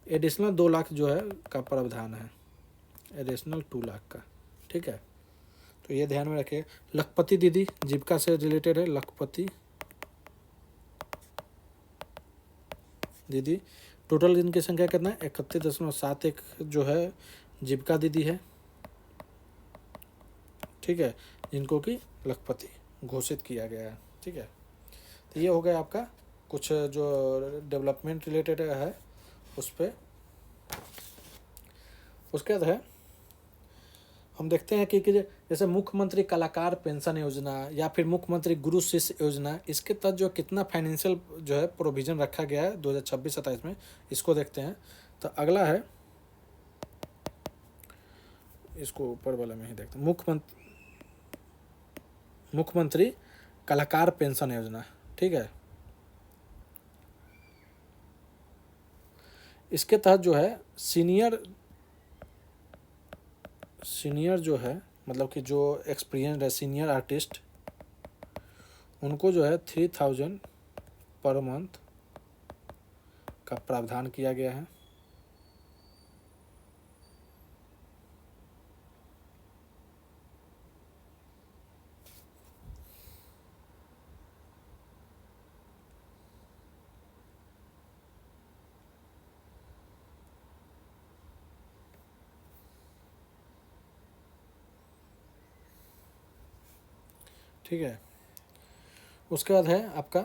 एडिशनल 2 लाख जो है का प्रावधान है, एडिशनल 2 लाख का। ठीक है, तो ये ध्यान में रखिए। लखपति दीदी जीविका से रिलेटेड है, लखपति दीदी टोटल इनकी संख्या कितना है, 31.71 जो है जीविका दीदी है। ठीक है, जिनको कि लखपति घोषित किया गया है। ठीक है, तो ये हो गया आपका कुछ जो डेवलपमेंट रिलेटेड है उस पर। उसके बाद है हम देखते हैं कि जैसे मुख्यमंत्री कलाकार पेंशन योजना या फिर मुख्यमंत्री गुरु शिष्य योजना, इसके तहत जो कितना फाइनेंशियल जो है प्रोविजन रखा गया है 2026-27 में, इसको देखते हैं। तो अगला है, इसको ऊपर वाले में ही देखते हैं, मुख्यमंत्री कलाकार पेंशन योजना। ठीक है, इसके तहत जो है सीनियर जो है, मतलब कि जो एक्सपीरियंस है सीनियर आर्टिस्ट, उनको जो है 3000 पर मंथ का प्रावधान किया गया है। ठीक है, उसके बाद है आपका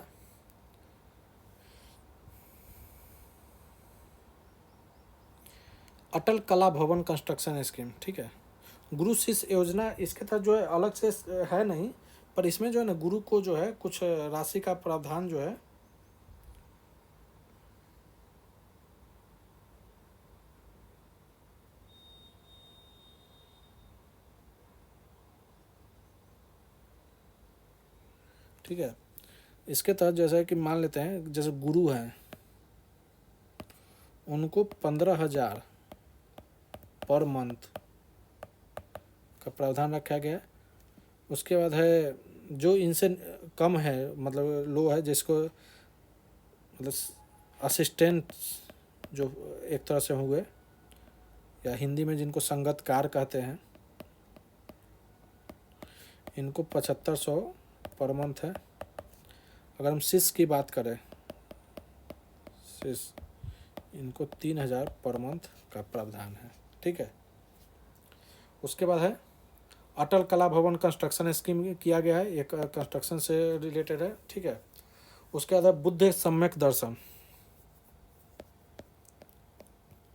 अटल कला भवन कंस्ट्रक्शन स्कीम। ठीक है, गुरु शिष्य योजना, इसके तहत जो है अलग से है नहीं, पर इसमें जो है ना गुरु को जो है कुछ राशि का प्रावधान जो है ठीक है, इसके तहत जैसा कि मान लेते हैं जैसे गुरु हैं, उनको 15,000 पर मंथ का प्रावधान रखा गया है। उसके बाद है जो इनसे कम है, मतलब लो है, जिसको मतलब असिस्टेंट जो एक तरह से हुए, या हिंदी में जिनको संगतकार कहते हैं, इनको 7500 पर मंथ है। अगर हम शिष्य की बात करें, शिष्य, इनको 3000 पर मंथ का प्रावधान है। ठीक है, उसके बाद है अटल कला भवन कंस्ट्रक्शन स्कीम किया गया है, एक कंस्ट्रक्शन से रिलेटेड है। ठीक है, उसके बाद है बुद्ध सम्यक दर्शन,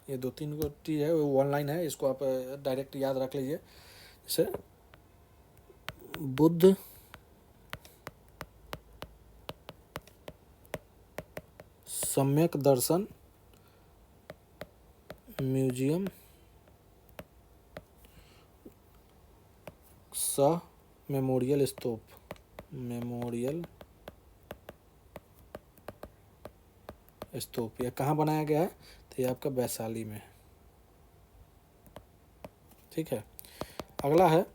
ये 2-3 को चीज़ है, वो ऑनलाइन है, इसको आप डायरेक्ट याद रख लीजिए। जैसे बुद्ध सम्यक दर्शन म्यूजियम सह मेमोरियल स्तूप, मेमोरियल स्तूप, यह कहाँ बनाया गया है, तो ये आपका वैशाली में। ठीक है, अगला है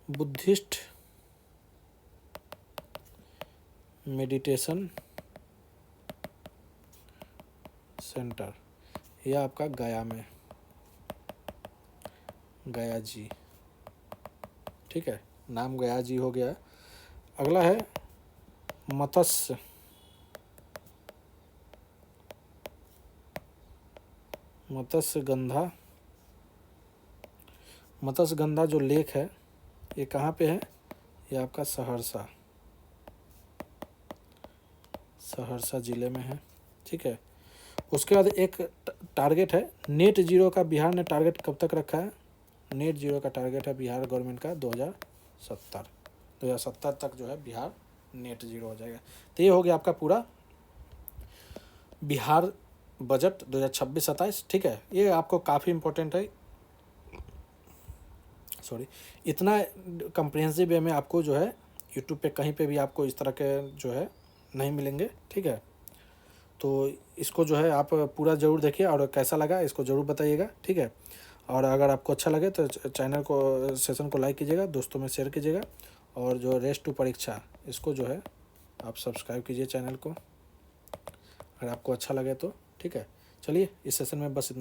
बुद्धिस्ट मेडिटेशन सेंटर, यह आपका गया में, गया जी। ठीक है, नाम गया जी हो गया। अगला है मत्स्य गंधा जो लेक है, ये कहाँ पे है, ये आपका सहरसा जिले में है। ठीक है, उसके बाद एक टारगेट है नेट जीरो का, बिहार ने टारगेट कब तक रखा है, नेट जीरो का टारगेट है बिहार गवर्नमेंट का 2070 तक जो है बिहार नेट जीरो हो जाएगा। तो ये हो गया आपका पूरा बिहार बजट 2026-27। ठीक है, ये आपको काफ़ी इम्पोर्टेंट है, सॉरी, इतना कम्प्रिहेंसिव वे में आपको जो है यूट्यूब पे कहीं पे भी आपको इस तरह के जो है नहीं मिलेंगे। ठीक है, तो इसको जो है आप पूरा ज़रूर देखिए और कैसा लगा इसको ज़रूर बताइएगा। ठीक है, और अगर आपको अच्छा लगे तो चैनल को, सेशन को लाइक कीजिएगा, दोस्तों में शेयर कीजिएगा, और जो रेस टू परीक्षा इसको जो है आप सब्सक्राइब कीजिए चैनल को, अगर आपको अच्छा लगे तो। ठीक है, चलिए इस सेशन में बस इतना।